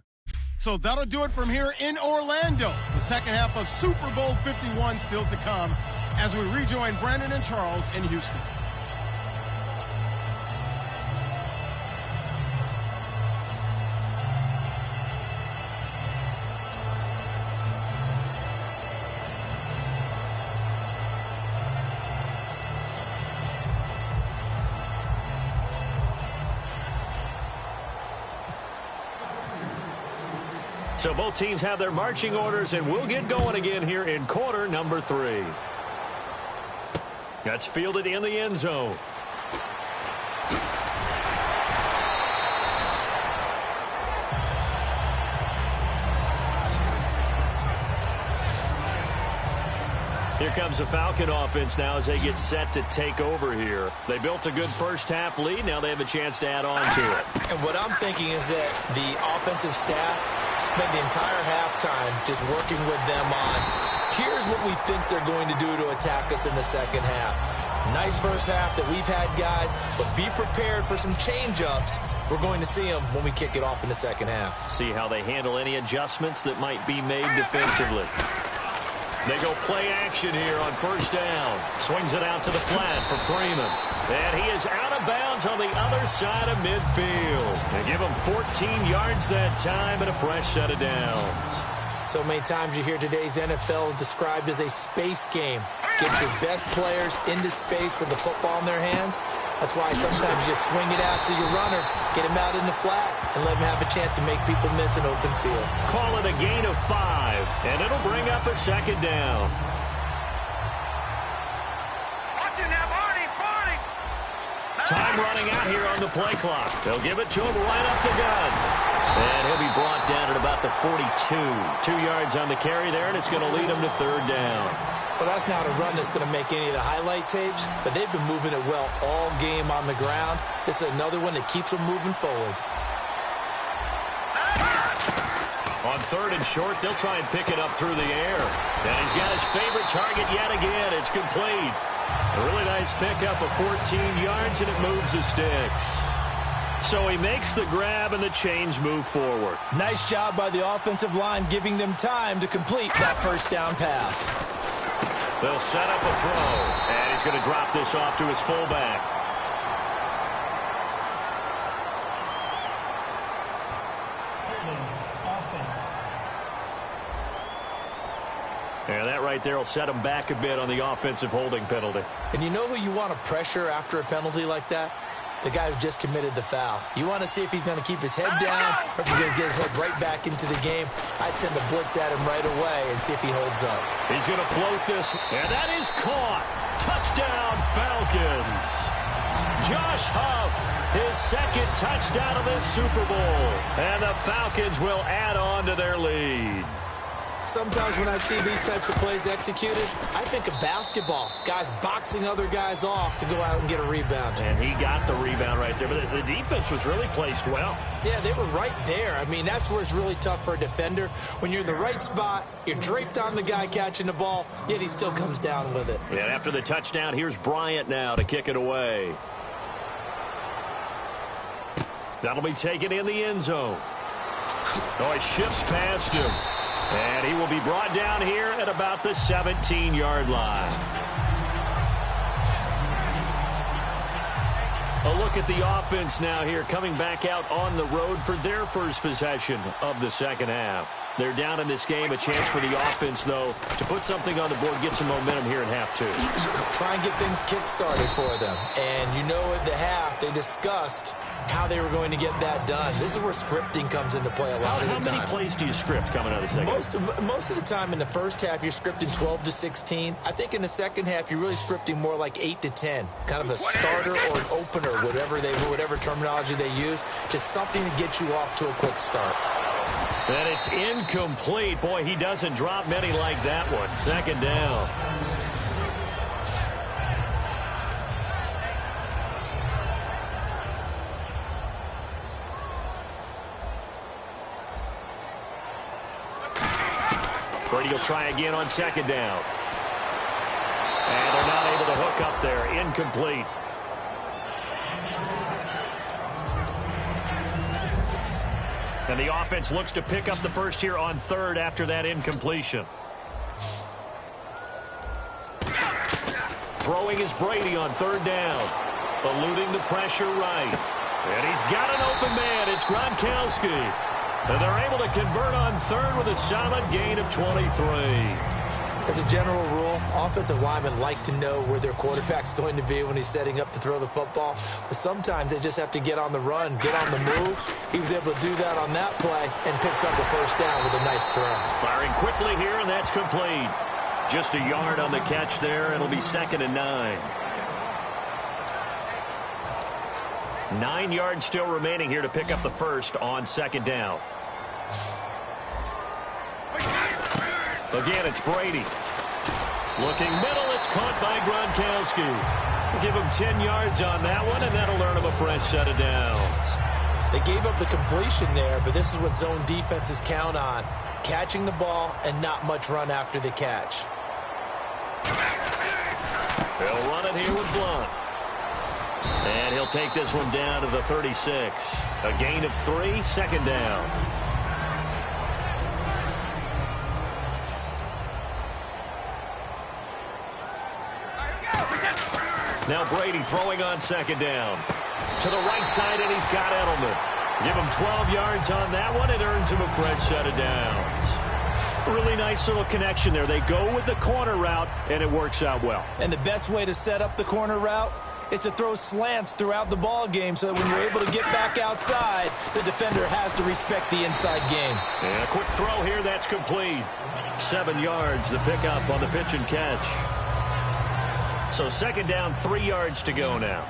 So that'll do it from here in Orlando. The second half of Super Bowl 51 still to come as we rejoin Brandon and Charles in Houston. So both teams have their marching orders, and we'll get going again here in quarter number 3. That's fielded in the end zone. Here comes the Falcon offense now as they get set to take over here. They built a good first half lead. Now they have a chance to add on to it. And what I'm thinking is that the offensive staff spent the entire halftime just working with them on, here's what we think they're going to do to attack us in the second half. Nice first half that we've had, guys, but be prepared for some change-ups. We're going to see them when we kick it off in the second half. See how they handle any adjustments that might be made defensively. They go play action here on first down. Swings it out to the flat for Freeman. And he is out of bounds on the other side of midfield. They give him 14 yards that time and a fresh set of downs. So many times you hear today's NFL described as a space game. Get your best players into space with the football in their hands. That's why sometimes you swing it out to your runner, get him out in the flat, and let him have a chance to make people miss an open field. Call it a gain of 5, and it'll bring up a second down. Time running out here on the play clock. They'll give it to him right up the gun. And he'll be brought down at about the 42. 2 yards on the carry there, and it's going to lead him to third down. Well, that's not a run that's going to make any of the highlight tapes, but they've been moving it well all game on the ground. This is another one that keeps them moving forward. On On 3rd and short, they'll try and pick it up through the air. And he's got his favorite target yet again. It's complete. A really nice pickup of 14 yards, and it moves the sticks. So he makes the grab, and the chains move forward. Nice job by the offensive line, giving them time to complete that first down pass. They'll set up a throw, and he's going to drop this off to his fullback. And that right there will set him back a bit on the offensive holding penalty. And you know who you want to pressure after a penalty like that? The guy who just committed the foul. You want to see if he's going to keep his head down or if he's going to get his head right back into the game. I'd send a blitz at him right away and see if he holds up. He's going to float this, and that is caught. Touchdown, Falcons. Josh Huff, his second touchdown of this Super Bowl. And the Falcons will add on to their lead. Sometimes when I see these types of plays executed, I think of basketball. Guys boxing other guys off to go out and get a rebound. And he got the rebound right there, but the defense was really placed well. Yeah, they were right there. I mean, that's where it's really tough for a defender. When you're in the right spot, you're draped on the guy catching the ball, yet he still comes down with it. And after the touchdown, here's Bryant now to kick it away. That'll be taken in the end zone. Oh, he shifts past him. And he will be brought down here at about the 17-yard line. A look at the offense now here, coming back out on the road for their first possession of the second half. They're down in this game. A chance for the offense, though, to put something on the board, get some momentum here in half 2. Try and get things kick-started for them. And you know at the half, they discussed how they were going to get that done. This is where scripting comes into play a lot of the time. How many plays do you script coming out of the second half? Most of the time in the first half, you're scripting 12 to 16. I think in the second half, you're really scripting more like 8 to 10. Kind of a starter or an opener, whatever terminology they use. Just something to get you off to a quick start. And it's incomplete. Boy, he doesn't drop many like that one. Second down. Brady will try again on second down. And they're not able to hook up there. Incomplete. And the offense looks to pick up the first here on 3rd after that incompletion. Throwing is Brady on 3rd down. Eluding the pressure right. And he's got an open man. It's Gronkowski. And they're able to convert on 3rd with a solid gain of 23. As a general rule, offensive linemen like to know where their quarterback's going to be when he's setting up to throw the football. But sometimes they just have to get on the run, get on the move. He was able to do that on that play and picks up the first down with a nice throw. Firing quickly here, and that's complete. Just a yard on the catch there. It'll be 2nd and 9. 9 yards still remaining here to pick up the first on 2nd down. Again, it's Brady. Looking middle, it's caught by Gronkowski. We'll give him 10 yards on that one, and that'll earn him a fresh set of downs. They gave up the completion there, but this is what zone defenses count on. Catching the ball and not much run after the catch. They'll run it here with Blunt. And he'll take this one down to the 36. A gain of 3, 2nd down. Now Brady throwing on 2nd down. To the right side, and he's got Edelman. Give him 12 yards on that one. It earns him a fresh set of downs. Really nice little connection there. They go with the corner route, and it works out well. And the best way to set up the corner route is to throw slants throughout the ball game so that when you're able to get back outside, the defender has to respect the inside game. And a quick throw here, that's complete. 7 yards, the pickup on the pitch and catch. So 2nd down, 3 yards to go now.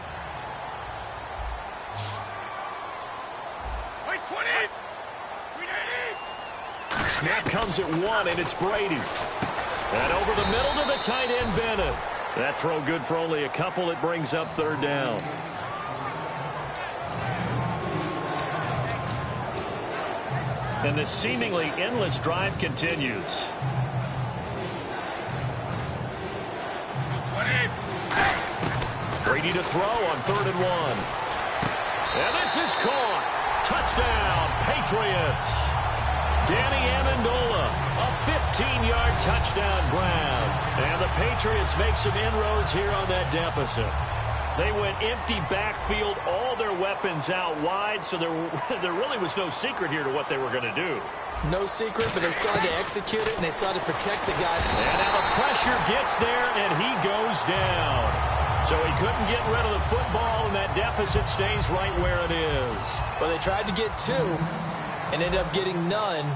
Snap comes at 1, and it's Brady. And over the middle to the tight end, Bennett. That throw good for only a couple. It brings up 3rd down. And this seemingly endless drive continues. Brady to throw on 3rd and 1. And this is caught. Touchdown, Patriots. Danny Amendola, a 15-yard touchdown grab. And the Patriots make some inroads here on that deficit. They went empty backfield, all their weapons out wide, so there really was no secret here to what they were going to do. No secret, but they started to execute it, and they started to protect the guy. And now the pressure gets there, and he goes down. So he couldn't get rid of the football, and that deficit stays right where it is. Well, they tried to get 2 and ended up getting none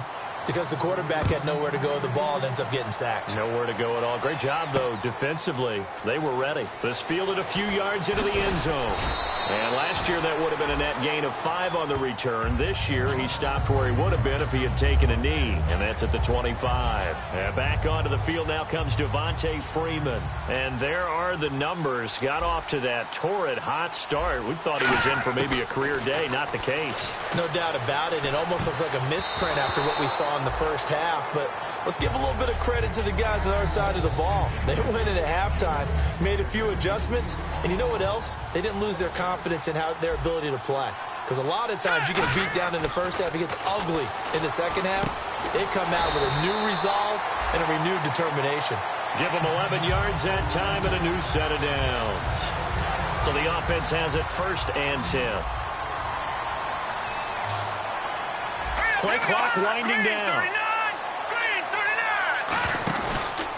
because the quarterback had nowhere to go with the ball and ends up getting sacked. Nowhere to go at all. Great job, though, defensively. They were ready. This fielded a few yards into the end zone. And last year, that would have been a net gain of 5 on the return. This year, he stopped where he would have been if he had taken a knee, and that's at the 25. And back onto the field now comes Devontae Freeman. And there are the numbers. Got off to that torrid, hot start. We thought he was in for maybe a career day. Not the case. No doubt about it. It almost looks like a misprint after what we saw in the first half. But let's give a little bit of credit to the guys on our side of the ball. They went in at halftime, made a few adjustments, and you know what else? They didn't lose their confidence in their ability to play. Because a lot of times you get beat down in the first half, it gets ugly in the second half. They come out with a new resolve and a renewed determination. Give them 11 yards that time and a new set of downs. So the offense has it 1st and 10. Play clock winding down.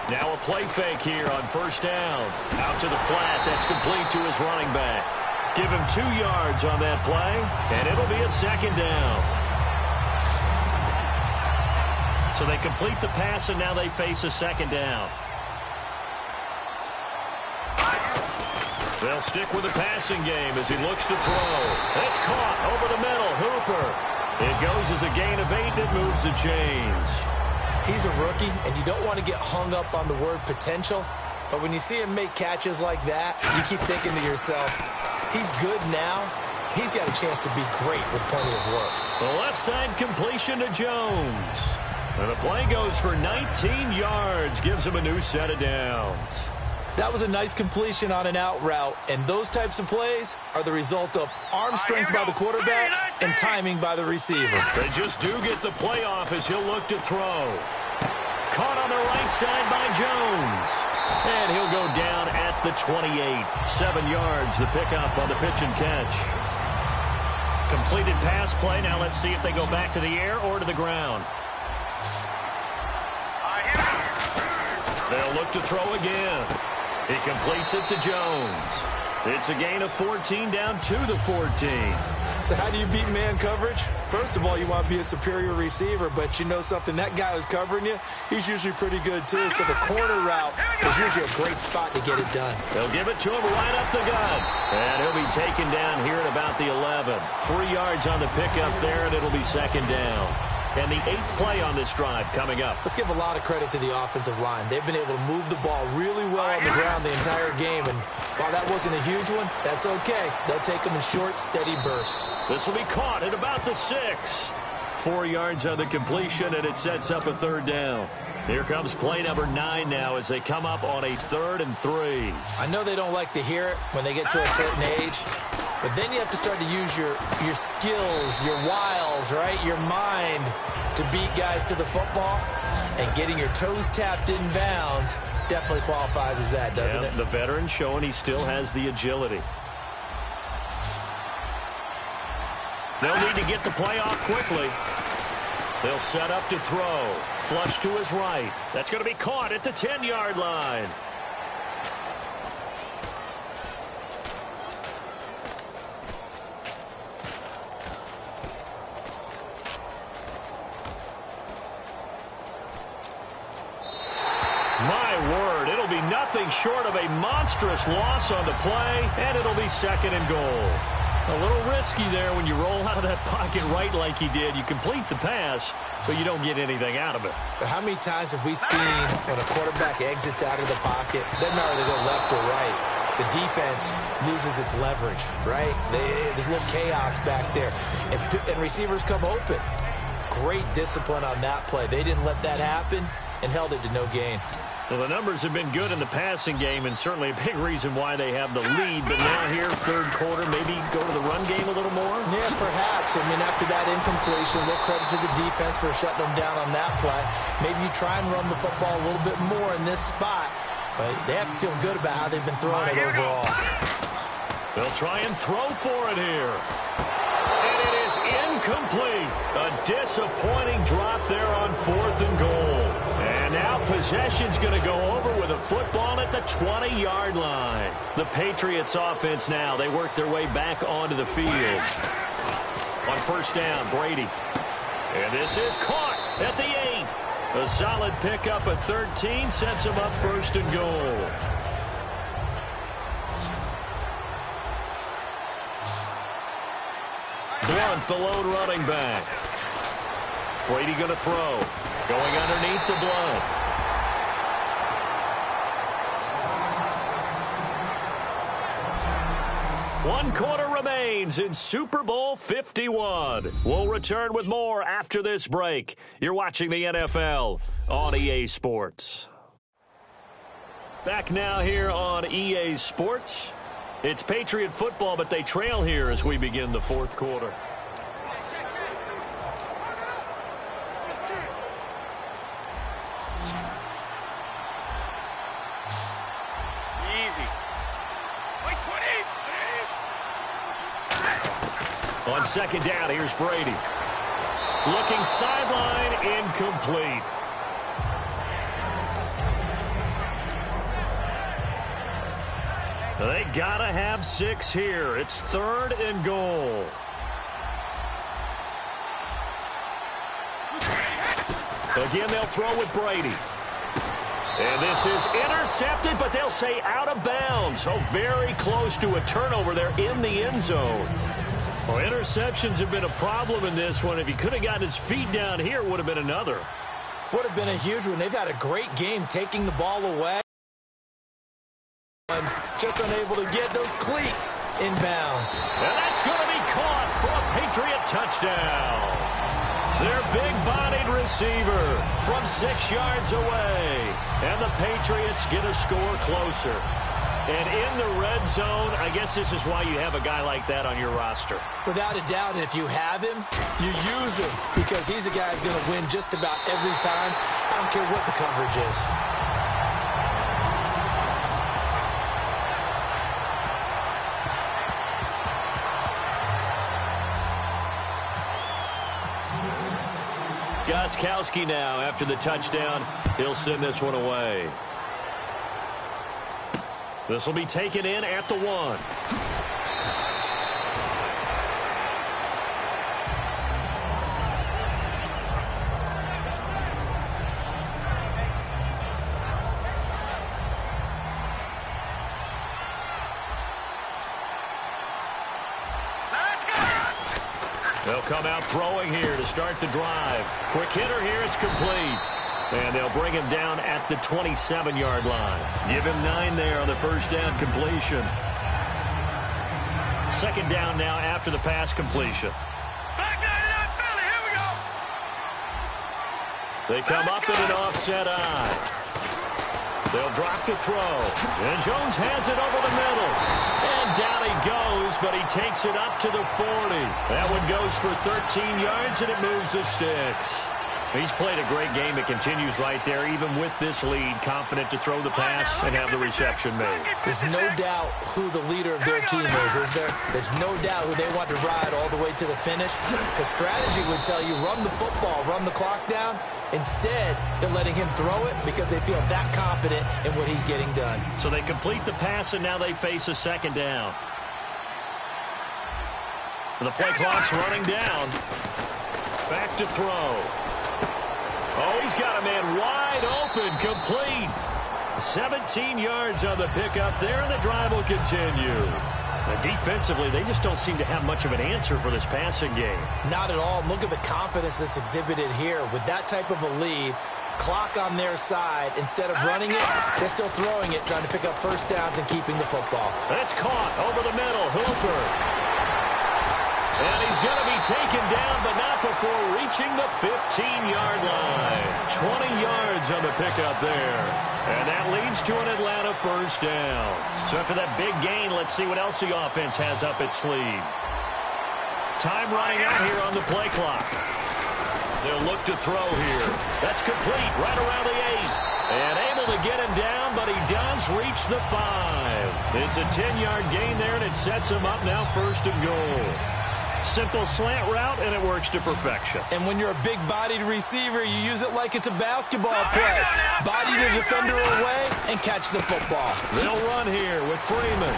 Now a play fake here on 1st down. Out to the flat. That's complete to his running back. Give him 2 yards on that play, and it'll be a 2nd down. So they complete the pass, and now they face a 2nd down. They'll stick with the passing game as he looks to throw. It's caught over the middle. Hooper. It goes as a gain of 8, and it moves the chains. He's a rookie, and you don't want to get hung up on the word potential. But when you see him make catches like that, you keep thinking to yourself, he's good now. He's got a chance to be great with plenty of work. The left side completion to Jones. And the play goes for 19 yards. Gives him a new set of downs. That was a nice completion on an out route, and those types of plays are the result of arm strength by the quarterback and timing by the receiver. They just do get the play off as he'll look to throw. Caught on the right side by Jones. And he'll go down at the 28. 7 yards, the pickup on the pitch and catch. Completed pass play. Now let's see if they go back to the air or to the ground. They'll look to throw again. He completes it to Jones. It's a gain of 14 down to the 14. So how do you beat man coverage? First of all, you want to be a superior receiver, but you know something, that guy who's covering you, he's usually pretty good too. So the corner route is usually a great spot to get it done. They'll give it to him right up the gut. And he'll be taken down here at about the 11. 3 yards on the pickup there, and it'll be 2nd down. And the 8th play on this drive coming up. Let's give a lot of credit to the offensive line. They've been able to move the ball really well on the ground the entire game. And while that wasn't a huge one, that's okay. They'll take them in short, steady bursts. This will be caught at about the 6. 4 yards on the completion, and it sets up a 3rd down. Here comes play number 9 now as they come up on a 3rd and 3. I know they don't like to hear it when they get to a certain age, but then you have to start to use your skills, your wiles, right? Your mind to beat guys to the football. And getting your toes tapped in bounds definitely qualifies as that, doesn't it? The veteran showing he still has the agility. They'll need to get the play off quickly. They'll set up to throw. Flush to his right. That's going to be caught at the 10-yard line. My word, it'll be nothing short of a monstrous loss on the play, and it'll be 2nd and goal. A little risky there when you roll out of that pocket right like he did. You complete the pass, but you don't get anything out of it. But how many times have we seen when a quarterback exits out of the pocket, doesn't matter if they go left or right, the defense loses its leverage, right? There's a little chaos back there, and receivers come open. great discipline on that play. They didn't let that happen and held it to no gain. Well, the numbers have been good in the passing game, and certainly a big reason why they have the lead. But now here, third quarter, maybe go to the run game a little more? Yeah, perhaps. I mean, after that incompletion, a little credit to the defense for shutting them down on that play. Maybe you try and run the football a little bit more in this spot. But they have to feel good about how they've been throwing it overall. They'll try and throw for it here. And it is incomplete. A disappointing drop there on 4th and goal. And now possession's going to go over with a football at the 20-yard line. The Patriots offense now, they work their way back onto the field. On first down, Brady. And this is caught at the 8. A solid pickup at 13 sets him up 1st and goal. Blunt, the lone running back. Brady going to throw. Going underneath to Blunt. One quarter remains in Super Bowl 51. We'll return with more after this break. You're watching the NFL on EA Sports. Back now here on EA Sports. It's Patriot football, but they trail here as we begin the 4th quarter. On second down, here's Brady. Looking sideline, incomplete. They gotta have 6 here. It's 3rd and goal. Again, they'll throw with Brady. And this is intercepted, but they'll say out of bounds. So very close to a turnover there in the end zone. Well, interceptions have been a problem in this one. If he could have gotten his feet down here, it would have been another. Would have been a huge one. They've had a great game taking the ball away. And just unable to get those cleats in bounds. And that's going to be caught for a Patriot touchdown. Their big-bodied receiver from 6 yards away. And the Patriots get a score closer. And in the red zone, I guess this is why you have a guy like that on your roster. Without a doubt, and if you have him, you use him because he's a guy who's going to win just about every time. I don't care what the coverage is. Gostkowski now, after the touchdown, he'll send this one away. This will be taken in at the 1. They'll come out throwing here to start the drive. Quick hitter here, it's complete. And they'll bring him down at the 27-yard line. Give him 9 there on the first down completion. Second down now after the pass completion. Here we go. They come up in an offset eye. They'll drop the throw. And Jones has it over the middle. And down he goes, but he takes it up to the 40. That one goes for 13 yards, and it moves the sticks. He's played a great game. It continues right there, even with this lead, confident to throw the pass and have the reception made. There's no doubt who the leader of their team is there? There's no doubt who they want to ride all the way to the finish. Because strategy would tell you run the football, run the clock down. Instead, they're letting him throw it because they feel that confident in what he's getting done. So they complete the pass, and now they face a second down. The play clock's running down. Back to throw. Oh, he's got a man wide open, complete. 17 yards on the pickup there, and the drive will continue. And defensively, they just don't seem to have much of an answer for this passing game. Not at all. Look at the confidence that's exhibited here. With that type of a lead, clock on their side, instead of running it, they're still throwing it, trying to pick up first downs and keeping the football. That's caught over the middle. Hooper. And he's going to be taken down, but not before reaching the 15-yard line. 20 yards on the pickup there. And that leads to an Atlanta first down. So after that big gain, let's see what else the offense has up its sleeve. Time running out here on the play clock. They'll look to throw here. That's complete right around the 8. And able to get him down, but he does reach the 5. It's a 10-yard gain there, and it sets him up now first and goal. Simple slant route, and it works to perfection. And when you're a big-bodied receiver, you use it like it's a basketball play. Body the defender away and catch the football. They'll run here with Freeman.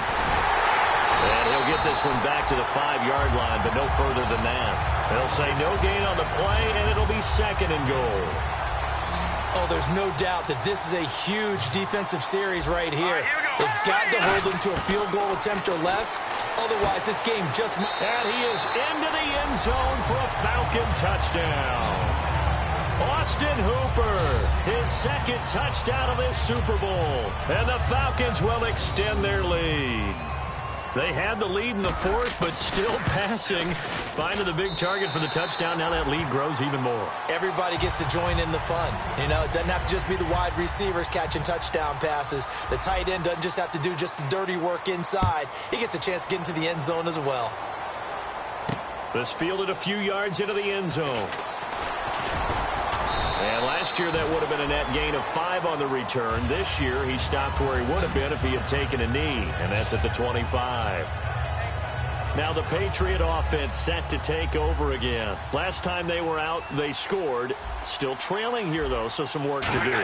And he'll get this one back to the 5-yard line, but no further than that. They'll say no gain on the play, and it'll be second and goal. Oh, there's no doubt that this is a huge defensive series right here. They've got to hold them to a field goal attempt or less. Otherwise, this game just might... And he is into the end zone for a Falcon touchdown. Austin Hooper, his second touchdown of this Super Bowl. And the Falcons will extend their lead. They had the lead in the fourth, but still passing. Finding the big target for the touchdown. Now that lead grows even more. Everybody gets to join in the fun. You know, it doesn't have to just be the wide receivers catching touchdown passes. The tight end doesn't just have to do just the dirty work inside. He gets a chance to get into the end zone as well. This fielded a few yards into the end zone. And last year, that would have been a net gain of 5 on the return. This year, he stopped where he would have been if he had taken a knee, and that's at the 25. Now the Patriot offense set to take over again. Last time they were out, they scored. Still trailing here, though, so some work to do.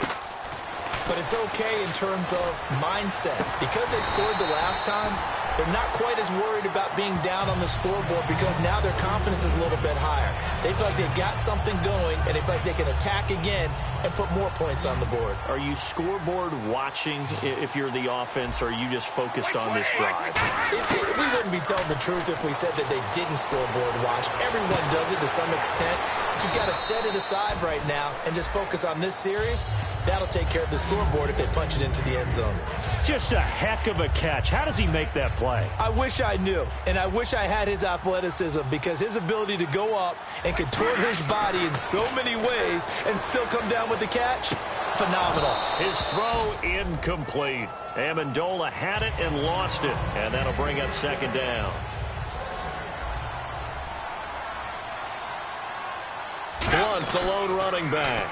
But it's okay in terms of mindset. Because they scored the last time, they're not quite as worried about being down on the scoreboard because now their confidence is a little bit higher. They feel like they've got something going, and they feel like they can attack again and put more points on the board. Are you scoreboard watching if you're the offense, or are you just focused on this drive? We wouldn't be telling the truth if we said that they didn't scoreboard watch. Everyone does it to some extent. But you've got to set it aside right now and just focus on this series. That'll take care of the scoreboard if they punch it into the end zone. Just a heck of a catch. How does he make that play? I wish I knew, and I wish I had his athleticism because his ability to go up and contort his body in so many ways and still come down with the catch, phenomenal. His throw incomplete. Amendola had it and lost it, and that'll bring up second down. Blunt, the lone running back.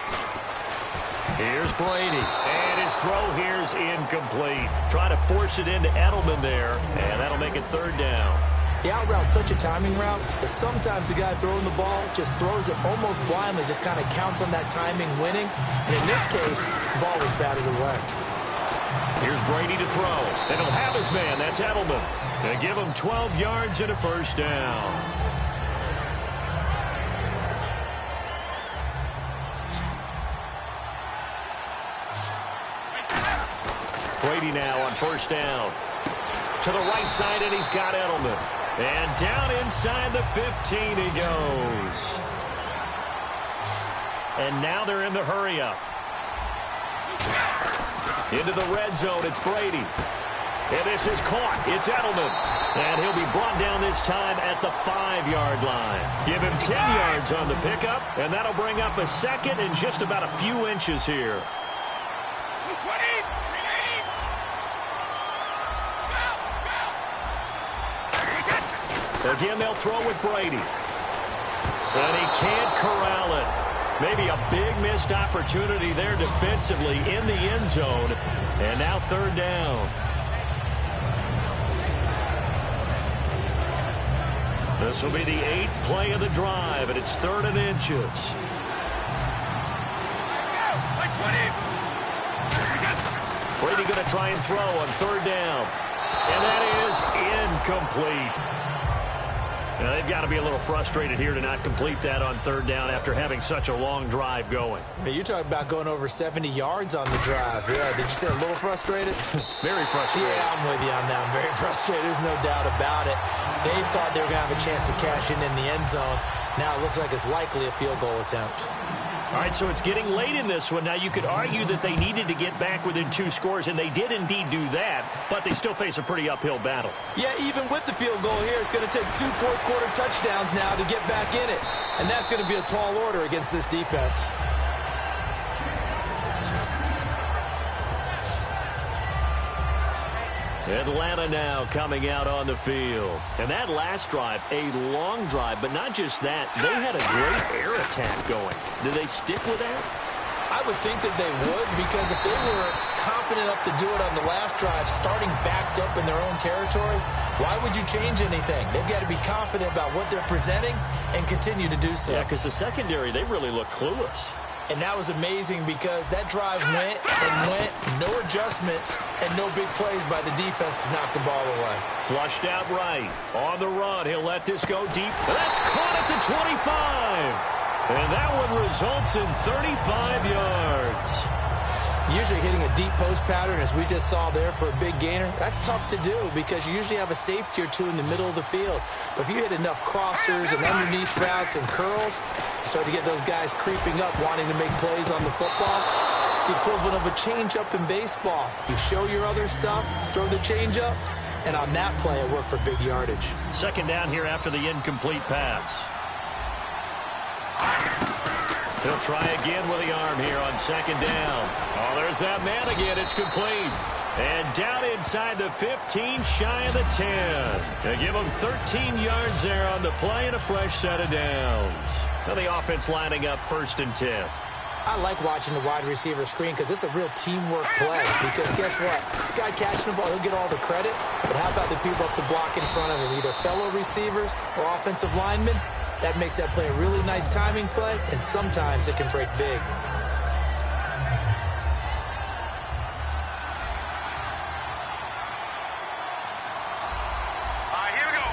Here's Brady, and his throw here's incomplete. Trying to force it into Edelman there, and that'll make it third down. The out route's such a timing route that sometimes the guy throwing the ball just throws it almost blindly, just kind of counts on that timing winning. And in this case, the ball was batted away. Here's Brady to throw, and he'll have his man. That's Edelman. They give him 12 yards and a first down. Brady now on first down. To the right side, and he's got Edelman. And down inside the 15 he goes. And now they're in the hurry-up. Into the red zone, it's Brady. And this is caught. It's Edelman. And he'll be brought down this time at the 5-yard line. Give him 10 yards on the pickup, and that'll bring up a second and just about a few inches here. Again, they'll throw with Brady. And he can't corral it. Maybe a big missed opportunity there defensively in the end zone. And now third down. This will be the 8th play of the drive, and it's 3rd and inches. Brady going to try and throw on 3rd down. And that is incomplete. Now, they've got to be a little frustrated here to not complete that on 3rd down after having such a long drive going. Man, you're talking about going over 70 yards on the drive. Yeah, did you say a little frustrated? Very frustrated. Yeah, I'm with you on that. I'm very frustrated. There's no doubt about it. They thought they were going to have a chance to cash in the end zone. Now it looks like it's likely a field goal attempt. All right, so it's getting late in this one. Now, you could argue that they needed to get back within 2 scores, and they did indeed do that, but they still face a pretty uphill battle. Yeah, even with the field goal here, it's going to take 2 fourth-quarter touchdowns now to get back in it. And that's going to be a tall order against this defense. Atlanta now coming out on the field. And that last drive, a long drive, but not just that. They had a great air attack going. Do they stick with that? I would think that they would, because if they were confident enough to do it on the last drive, starting backed up in their own territory, why would you change anything? They've got to be confident about what they're presenting and continue to do so. Yeah, because the secondary, they really look clueless. And that was amazing because that drive went and went, no adjustments, and no big plays by the defense to knock the ball away. Flushed out right. On the run, he'll let this go deep. That's caught at the 25. And that one results in 35 yards. Usually hitting a deep post pattern, as we just saw there for a big gainer, that's tough to do because you usually have a safety or two in the middle of the field. But if you hit enough crossers and underneath routes and curls, you start to get those guys creeping up, wanting to make plays on the football. It's the equivalent of a changeup in baseball. You show your other stuff, throw the changeup, and on that play, it worked for big yardage. Second down here after the incomplete pass. He'll try again with the arm here on second down. Oh, there's that man again. It's complete. And down inside the 15, shy of the 10. They give him 13 yards there on the play and a fresh set of downs. Now the offense lining up 1st and 10. I like watching the wide receiver screen because it's a real teamwork play. Because guess what? The guy catching the ball, he'll get all the credit. But how about the people up to block in front of him, either fellow receivers or offensive linemen? That makes that play a really nice timing play, and sometimes it can break big. Here we go.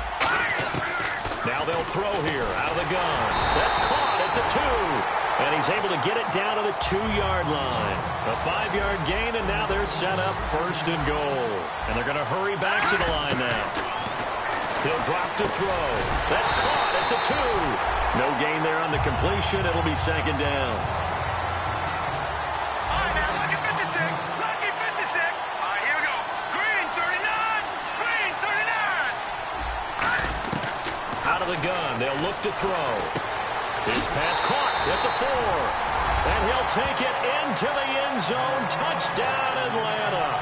Now they'll throw here out of the gun. That's caught at the 2. And he's able to get it down to the 2-yard line. A 5-yard gain, and now they're set up 1st and goal. And they're going to hurry back to the line now. He'll drop to throw. That's caught at the 2. No gain there on the completion. It'll be second down. All right, now, lucky 56. Lucky 56. All right, here we go. Green 39. Green 39. Out of the gun. They'll look to throw. His pass caught at the 4. And he'll take it into the end zone. Touchdown, Atlanta.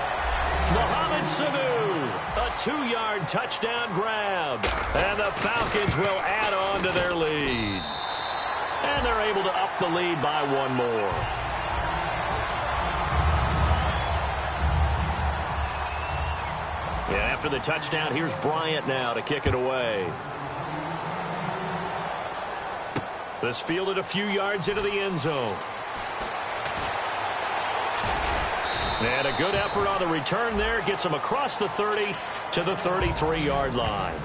Mohamed Sanu, a 2-yard touchdown grab. And the Falcons will add on to their lead. And they're able to up the lead by 1 more. Yeah, after the touchdown, here's Bryant now to kick it away. This fielded a few yards into the end zone. And a good effort on the return there. Gets him across the 30 to the 33-yard line.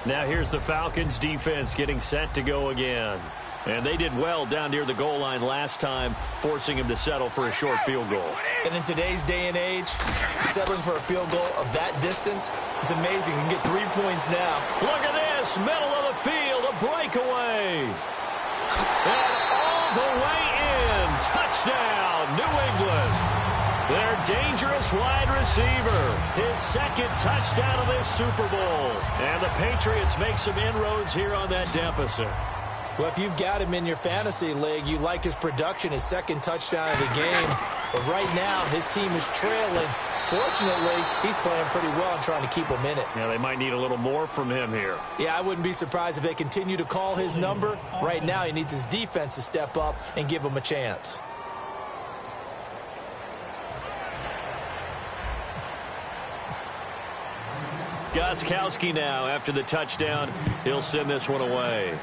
Now here's the Falcons defense getting set to go again. And they did well down near the goal line last time, forcing him to settle for a short field goal. And in today's day and age, settling for a field goal of that distance is amazing. You can get 3 points now. Look at this, middle of the field, a breakaway. And all the way in, touchdown, New England. Their dangerous wide receiver, his 2nd touchdown of this Super Bowl. And the Patriots make some inroads here on that deficit. Well, if you've got him in your fantasy league, you like his production, his 2nd touchdown of the game. But right now, his team is trailing. Fortunately, he's playing pretty well and trying to keep him in it. Yeah, they might need a little more from him here. Yeah, I wouldn't be surprised if they continue to call his number. Right now, he needs his defense to step up and give him a chance. Gostkowski now, after the touchdown, he'll send this one away.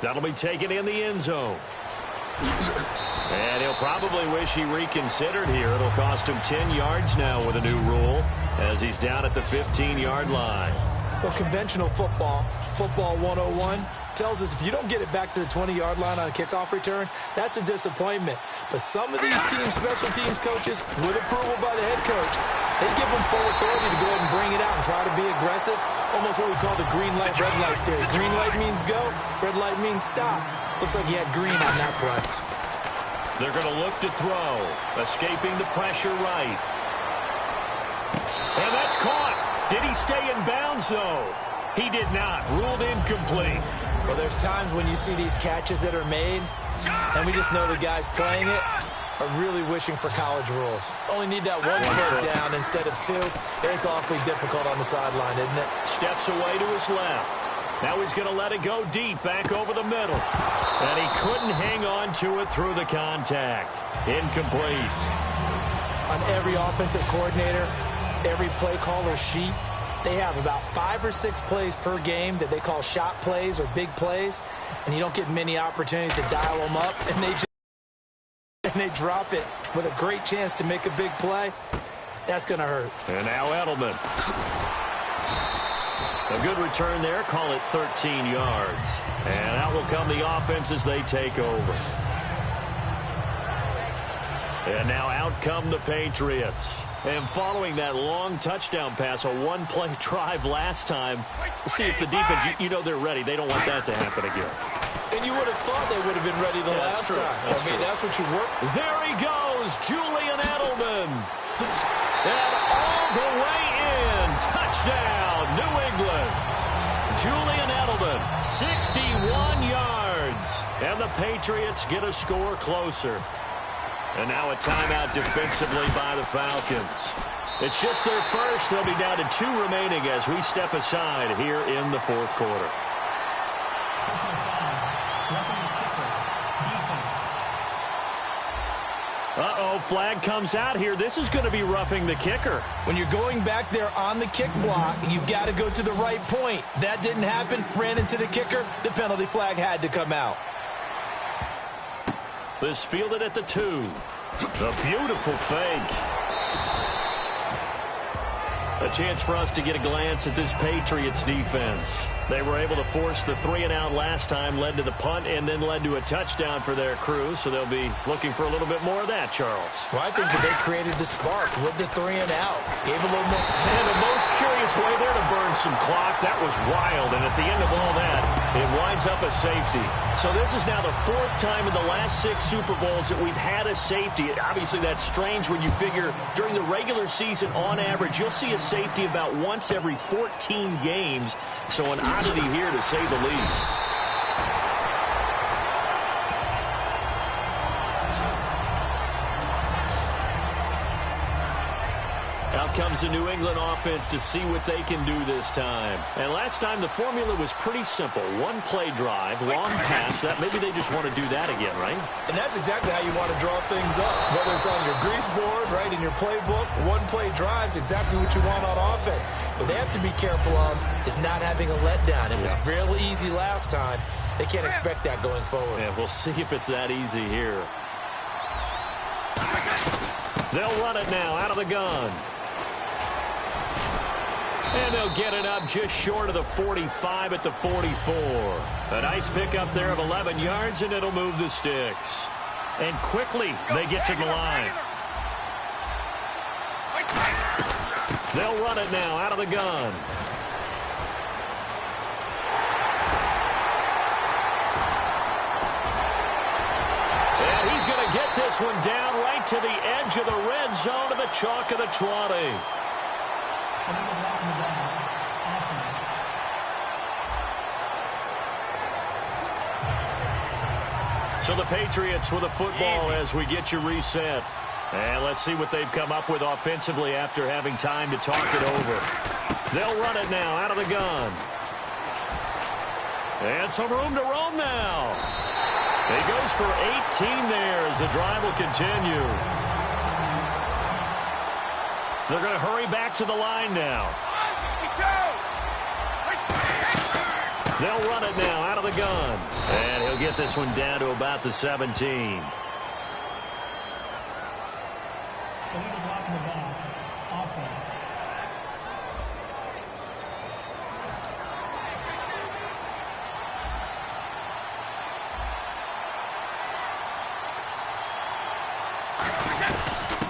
That'll be taken in the end zone. And he'll probably wish he reconsidered here. It'll cost him 10 yards now with a new rule as he's down at the 15-yard line. Well, conventional football 101, tells us if you don't get it back to the 20-yard line on a kickoff return, that's a disappointment. But some of these teams, special teams coaches, with approval by the head coach, They give them full authority to go ahead and bring it out and try to be aggressive. Almost what we call the green light, red light theory. Green light means go, red light means stop. Looks like he had green on that play. They're going to look to throw, escaping the pressure right. And that's caught. Did he stay in bounds, though? He did not. Ruled incomplete. Well, there's times when you see these catches that are made, and we just know the guys playing it are really wishing for college rules. Only need that one foot down instead of two. It's awfully difficult on the sideline, isn't it? Steps away to his left. Now he's going to let it go deep, back over the middle. And he couldn't hang on to it through the contact. Incomplete. On every offensive coordinator, every play caller sheet, they have about 5 or 6 plays per game that they call shot plays or big plays, and you don't get many opportunities to dial them up, and they drop it with a great chance to make a big play. That's going to hurt. And now Edelman. A good return there. Call it 13 yards. And out will come the offense as they take over. And now out come the Patriots. And following that long touchdown pass, a one-play drive last time, see if the defense, you know they're ready. They don't want that to happen again. And you would have thought they would have been ready the last time. That's what you work. There he goes, Julian Edelman. And all the way in. Touchdown, New England. Julian Edelman, 61 yards. And the Patriots get a score closer. And now a timeout defensively by the Falcons. It's just their first. They'll be down to 2 remaining as we step aside here in the fourth quarter. Personal foul. Roughing the kicker. Defense. Uh-oh, flag comes out here. This is going to be roughing the kicker. When you're going back there on the kick block, you've got to go to the right point. That didn't happen. Ran into the kicker. The penalty flag had to come out. This fielded at the 2. A beautiful fake. A chance for us to get a glance at this Patriots defense. They were able to force the 3-and-out last time, led to the punt, and then led to a touchdown for their crew. So they'll be looking for a little bit more of that, Charles. Well, I think that they created the spark with the 3-and-out. Gave a little more. And the most curious way there to burn some clock. That was wild. And at the end of all that, it winds up a safety. So this is now the 4th time in the last 6 Super Bowls that we've had a safety. Obviously, that's strange when you figure during the regular season, on average, you'll see a safety about once every 14 games. So an oddity here, to say the least. Out comes the New England offense to see what they can do this time. And last time, the formula was pretty simple. One-play drive, long pass. That maybe they just want to do that again, right? And that's exactly how you want to draw things up. Whether it's on your grease board, right, in your playbook, one-play drive's exactly what you want on offense. What they have to be careful of is not having a letdown. It was real easy last time. They can't expect that going forward. Yeah, we'll see if it's that easy here. They'll run it now out of the gun. And they'll get it up just short of the 45 at the 44. A nice pickup there of 11 yards, and it'll move the sticks. And quickly, they get to the line. They'll run it now out of the gun. And he's going to get this one down right to the edge of the red zone of the chalk of the 20. So the Patriots with a football as we get you reset. And let's see what they've come up with offensively after having time to talk it over. They'll run it now out of the gun. And some room to roam now. He goes for 18 there as the drive will continue. They're going to hurry back to the line now. They'll run it now out of the gun. And he'll get this one down to about the 17. Illegal block in the back. Offense.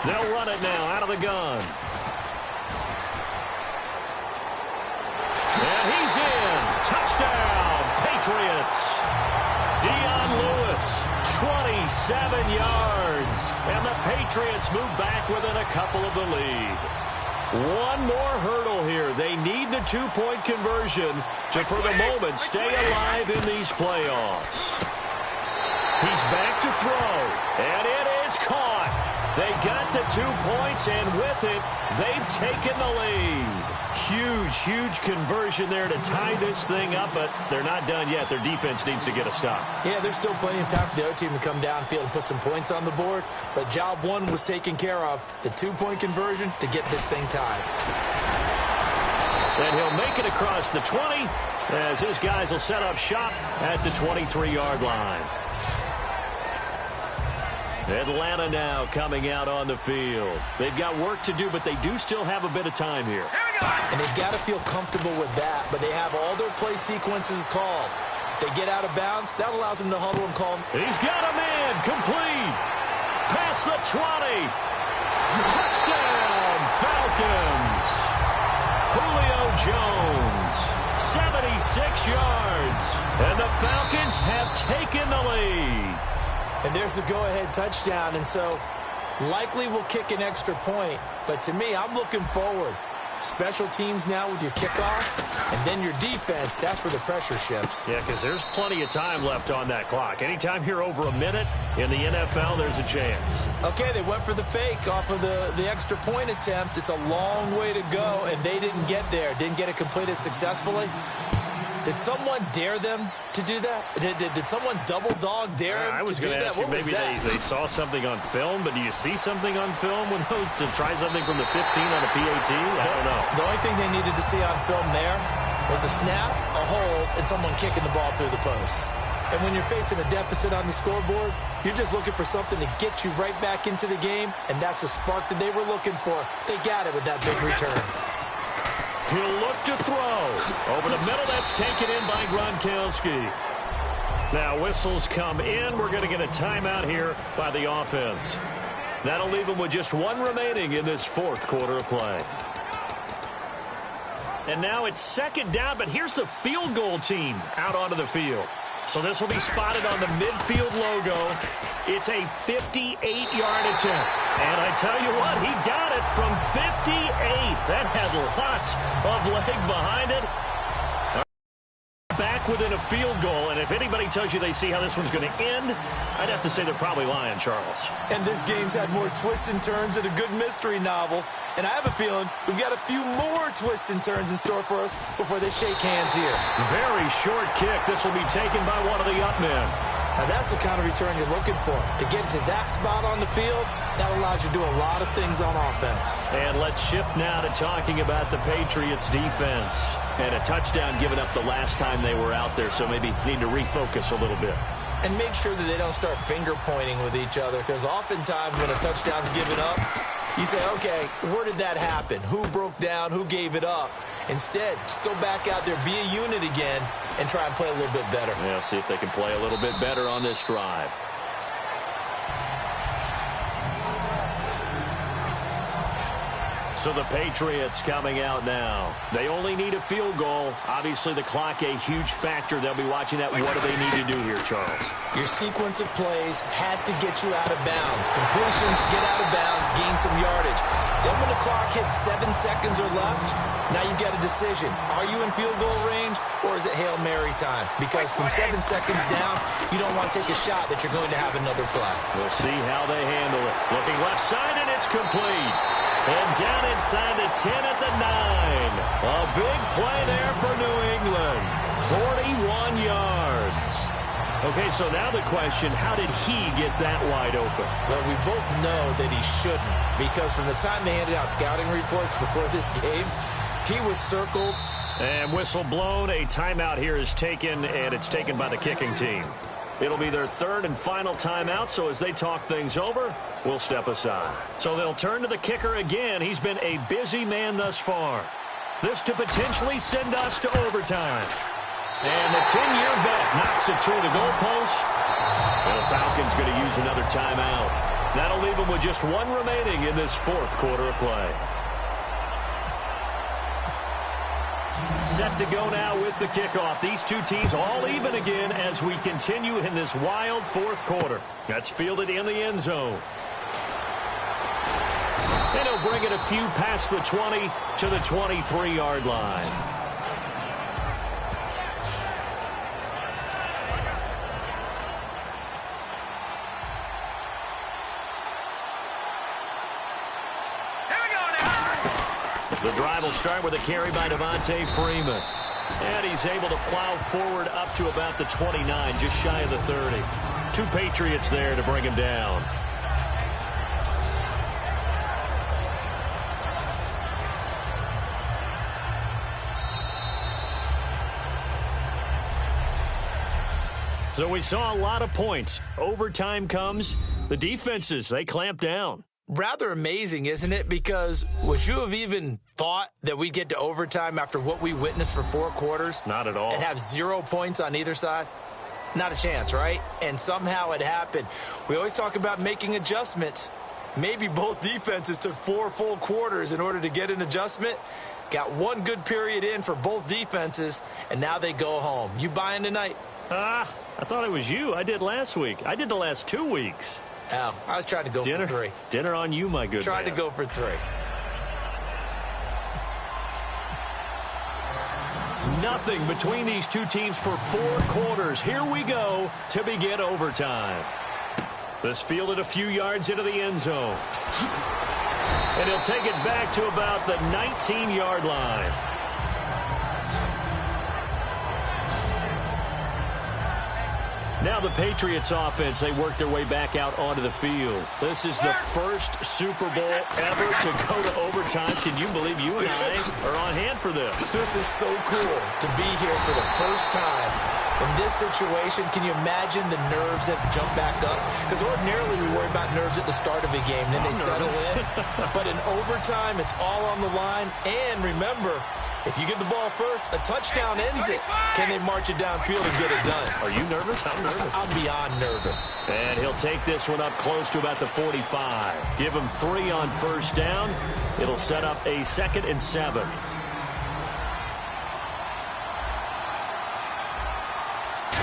They'll run it now out of the gun. And he's in. Touchdown, Patriots. Dion Lewis, 27 yards. And the Patriots move back within a couple of the lead. One more hurdle here. They need the two-point conversion to, for the moment, stay alive in these playoffs. He's back to throw, and it is caught. They got the 2 points, and with it, they've taken the lead. Huge conversion there to tie this thing up, but they're not done yet. Their defense needs to get a stop. Yeah, there's still plenty of time for the other team to come downfield and put some points on the board, but job one was taken care of. The 2-point conversion to get this thing tied. And he'll make it across the 20 as his guys will set up shop at the 23-yard line. Atlanta now coming out on the field. They've got work to do, but they do still have a bit of time here. And they've got to feel comfortable with that, but they have all their play sequences called. If they get out of bounds, that allows them to huddle and call. He's got a man complete. Past the 20. Touchdown, Falcons. Julio Jones, 76 yards. And the Falcons have taken the lead. And there's the go-ahead touchdown, and so likely will kick an extra point. But to me, I'm looking forward. Special teams now with your kickoff, and then your defense, that's where the pressure shifts. Yeah, because there's plenty of time left on that clock. Anytime you're over a minute in the NFL, there's a chance. Okay, they went for the fake off of the extra point attempt. It's a long way to go, and they didn't get there. Didn't get it completed successfully. Did someone dare them to do that? Did someone double dog dare them to do that? I was going to ask you, maybe they saw something on film, but do you see something on film when those to try something from the 15 on a PAT? I don't know. The only thing they needed to see on film there was a snap, a hold, and someone kicking the ball through the post. And when you're facing a deficit on the scoreboard, you're just looking for something to get you right back into the game, and that's the spark that they were looking for. They got it with that big return. He'll look to throw. Over the middle, that's taken in by Gronkowski. Now whistles come in. We're going to get a timeout here by the offense. That'll leave them with just one remaining in this fourth quarter of play. And now it's second down, but here's the field goal team out onto the field. So this will be spotted on the midfield logo. It's a 58-yard attempt. And I tell you what, he got it from 58. That had lots of leg behind it. Back within a field goal, and if anybody tells you they see how this one's going to end, I'd have to say they're probably lying, Charles. And this game's had more twists and turns than a good mystery novel. And I have a feeling we've got a few more twists and turns in store for us before they shake hands here. Very short kick. This will be taken by one of the up men. Now that's the kind of return you're looking for. To get to that spot on the field, that allows you to do a lot of things on offense. And let's shift now to talking about the Patriots defense. And a touchdown given up the last time they were out there, so maybe need to refocus a little bit. And make sure that they don't start finger pointing with each other, because oftentimes when a touchdown's given up, you say, okay, where did that happen? Who broke down? Who gave it up? Instead, just go back out there, be a unit again, and try and play a little bit better. Yeah, see if they can play a little bit better on this drive. So the Patriots coming out now. They only need a field goal. Obviously, the clock a huge factor. They'll be watching that. What do they need to do here, Charles? Your sequence of plays has to get you out of bounds. Completions, get out of bounds, gain some yardage. Then when the clock hits 7 seconds or left, now you've got a decision. Are you in field goal range, or is it Hail Mary time? Because from 7 seconds down, you don't want to take a shot that you're going to have another play. We'll see how they handle it. Looking left side, and it's complete. And down inside the 10 at the 9. A big play there for New England. 41 yards. Okay, so now the question, how did he get that wide open? Well, we both know that he shouldn't, because from the time they handed out scouting reports before this game, he was circled. And whistle blown. A timeout here is taken, and it's taken by the kicking team. It'll be their third and final timeout, so as they talk things over, we'll step aside. So they'll turn to the kicker again. He's been a busy man thus far. This to potentially send us to overtime. And the 10-year vet knocks it through the goalpost. And the Falcons going to use another timeout. That'll leave them with just one remaining in this fourth quarter of play. Set to go now with the kickoff. These two teams all even again as we continue in this wild fourth quarter. That's fielded in the end zone. And he'll bring it a few past the 20 to the 23-yard line. The drive will start with a carry by Devontae Freeman. And he's able to plow forward up to about the 29, just shy of the 30. Two Patriots there to bring him down. So we saw a lot of points. Overtime comes. The defenses, they clamp down. Rather amazing, isn't it? Because would you have even thought that we'd get to overtime after what we witnessed for 4 quarters? Not at all. And have 0 points on either side? Not a chance, right? And somehow it happened. We always talk about making adjustments. Maybe both defenses took 4 full quarters in order to get an adjustment. Got 1 good period in for both defenses, and now they go home. You buying tonight? I thought it was you. I did last week. I did the last 2 weeks. Oh, I was trying to go for 3. Dinner on you, my good Tried man. to go for 3. Nothing between these two teams for 4 quarters. Here we go to begin overtime. This fielded a few yards into the end zone. And he'll take it back to about the 19-yard line. Now the Patriots offense, they work their way back out onto the field. This is the first Super Bowl ever to go to overtime. Can you believe you and I are on hand for this? This is so cool to be here for the first time. In this situation, can you imagine the nerves that jump back up? Because ordinarily we worry about nerves at the start of a game, then they settle in. But in overtime, it's all on the line. And remember, if you get the ball first, a touchdown ends it. Can they march it downfield and get it done? Are you nervous? I'm nervous. I'm beyond nervous. And he'll take this one up close to about the 45. Give him 3 on first down. It'll set up a 2nd and 7.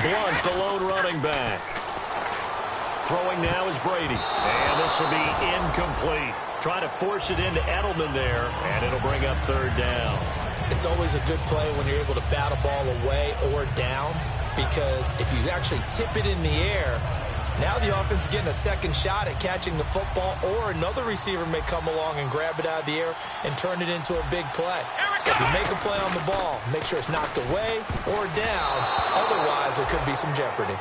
Blunt, the lone running back. Throwing now is Brady. And this will be incomplete. Trying to force it into Edelman there, and it'll bring up 3rd down. It's always a good play when you're able to bat a ball away or down, because if you actually tip it in the air, now the offense is getting a second shot at catching the football, or another receiver may come along and grab it out of the air and turn it into a big play. So if you make a play on the ball, make sure it's knocked away or down. Otherwise, there could be some jeopardy.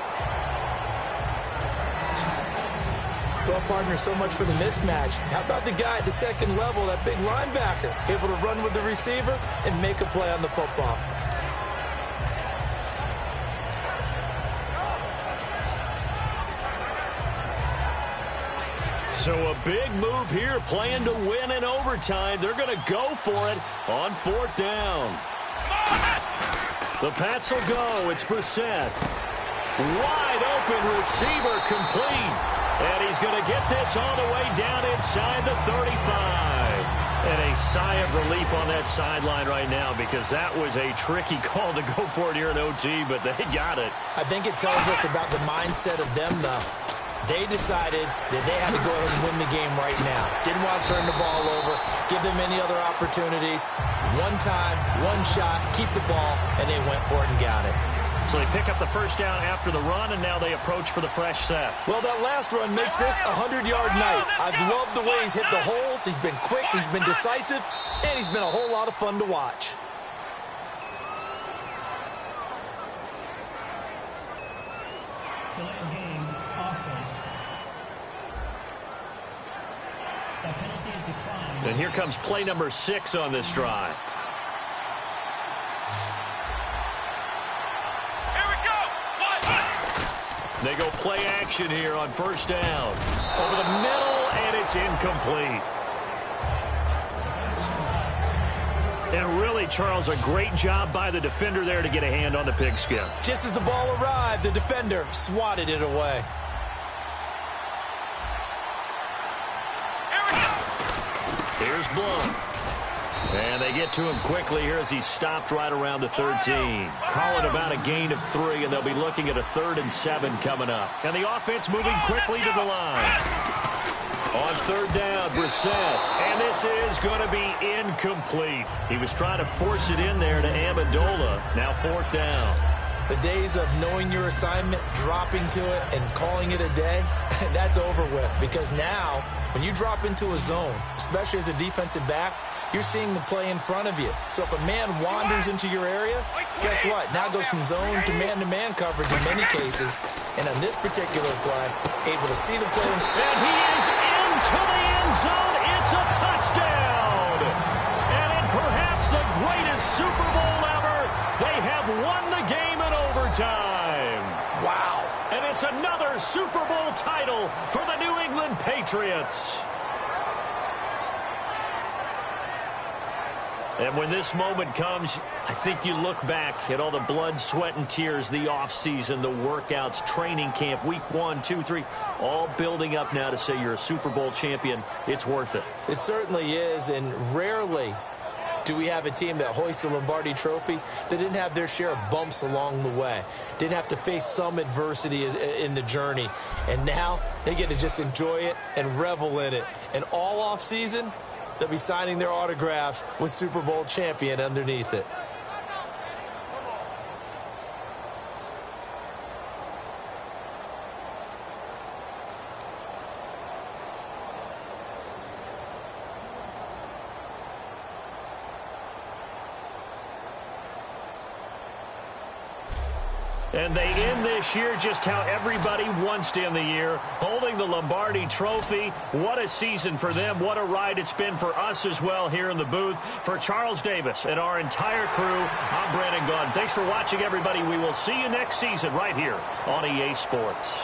Well, partner, so much for the mismatch. How about the guy at the second level, that big linebacker, able to run with the receiver and make a play on the football? So a big move here, playing to win in overtime. They're going to go for it on 4th down. The Pats will go. It's Brissett. Wide open receiver, complete. And he's going to get this all the way down inside the 35. And a sigh of relief on that sideline right now, because that was a tricky call to go for it here in OT, but they got it. I think it tells us about the mindset of them, though. They decided that they had to go ahead and win the game right now. Didn't want to turn the ball over, give them any other opportunities. One time, one shot, keep the ball, and they went for it and got it. So they pick up the first down after the run, and now they approach for the fresh set. Well, that last run makes this a 100-yard night. I've loved the way he's hit the holes. He's been quick, he's been decisive, and he's been a whole lot of fun to watch. Delay of game, offense. That penalty is declined. And here comes play number 6 on this drive. They go play action here on first down. Over the middle, and it's incomplete. And really, Charles, a great job by the defender there to get a hand on the pigskin. Just as the ball arrived, the defender swatted it away. Here's Blunt. And they get to him quickly here as he stopped right around the 13. Calling about a gain of 3, and they'll be looking at a 3rd and 7 coming up. And the offense moving quickly to the line. On 3rd down, Brissett. And this is going to be incomplete. He was trying to force it in there to Amendola. Now 4th down. The days of knowing your assignment, dropping to it, and calling it a day, that's over with. Because now, when you drop into a zone, especially as a defensive back, you're seeing the play in front of you. So if a man wanders into your area, guess what? Now it goes from zone to man coverage in many cases. And on this particular play, able to see the play. And he is into the end zone. It's a touchdown. And in perhaps the greatest Super Bowl ever, they have won the game in overtime. Wow. And it's another Super Bowl title for the New England Patriots. And when this moment comes, I think you look back at all the blood, sweat, and tears, the offseason, the workouts, training camp, week 1, 2, 3, all building up now to say you're a Super Bowl champion. It's worth it. It certainly is, and rarely do we have a team that hoists the Lombardi Trophy that didn't have their share of bumps along the way, didn't have to face some adversity in the journey, and now they get to just enjoy it and revel in it. And all offseason, they'll be signing their autographs with Super Bowl champion underneath it. And they end this year just how everybody wants to end the year, holding the Lombardi Trophy. What a season for them. What a ride it's been for us as well here in the booth. For Charles Davis and our entire crew, I'm Brandon Gunn. Thanks for watching, everybody. We will see you next season right here on EA Sports.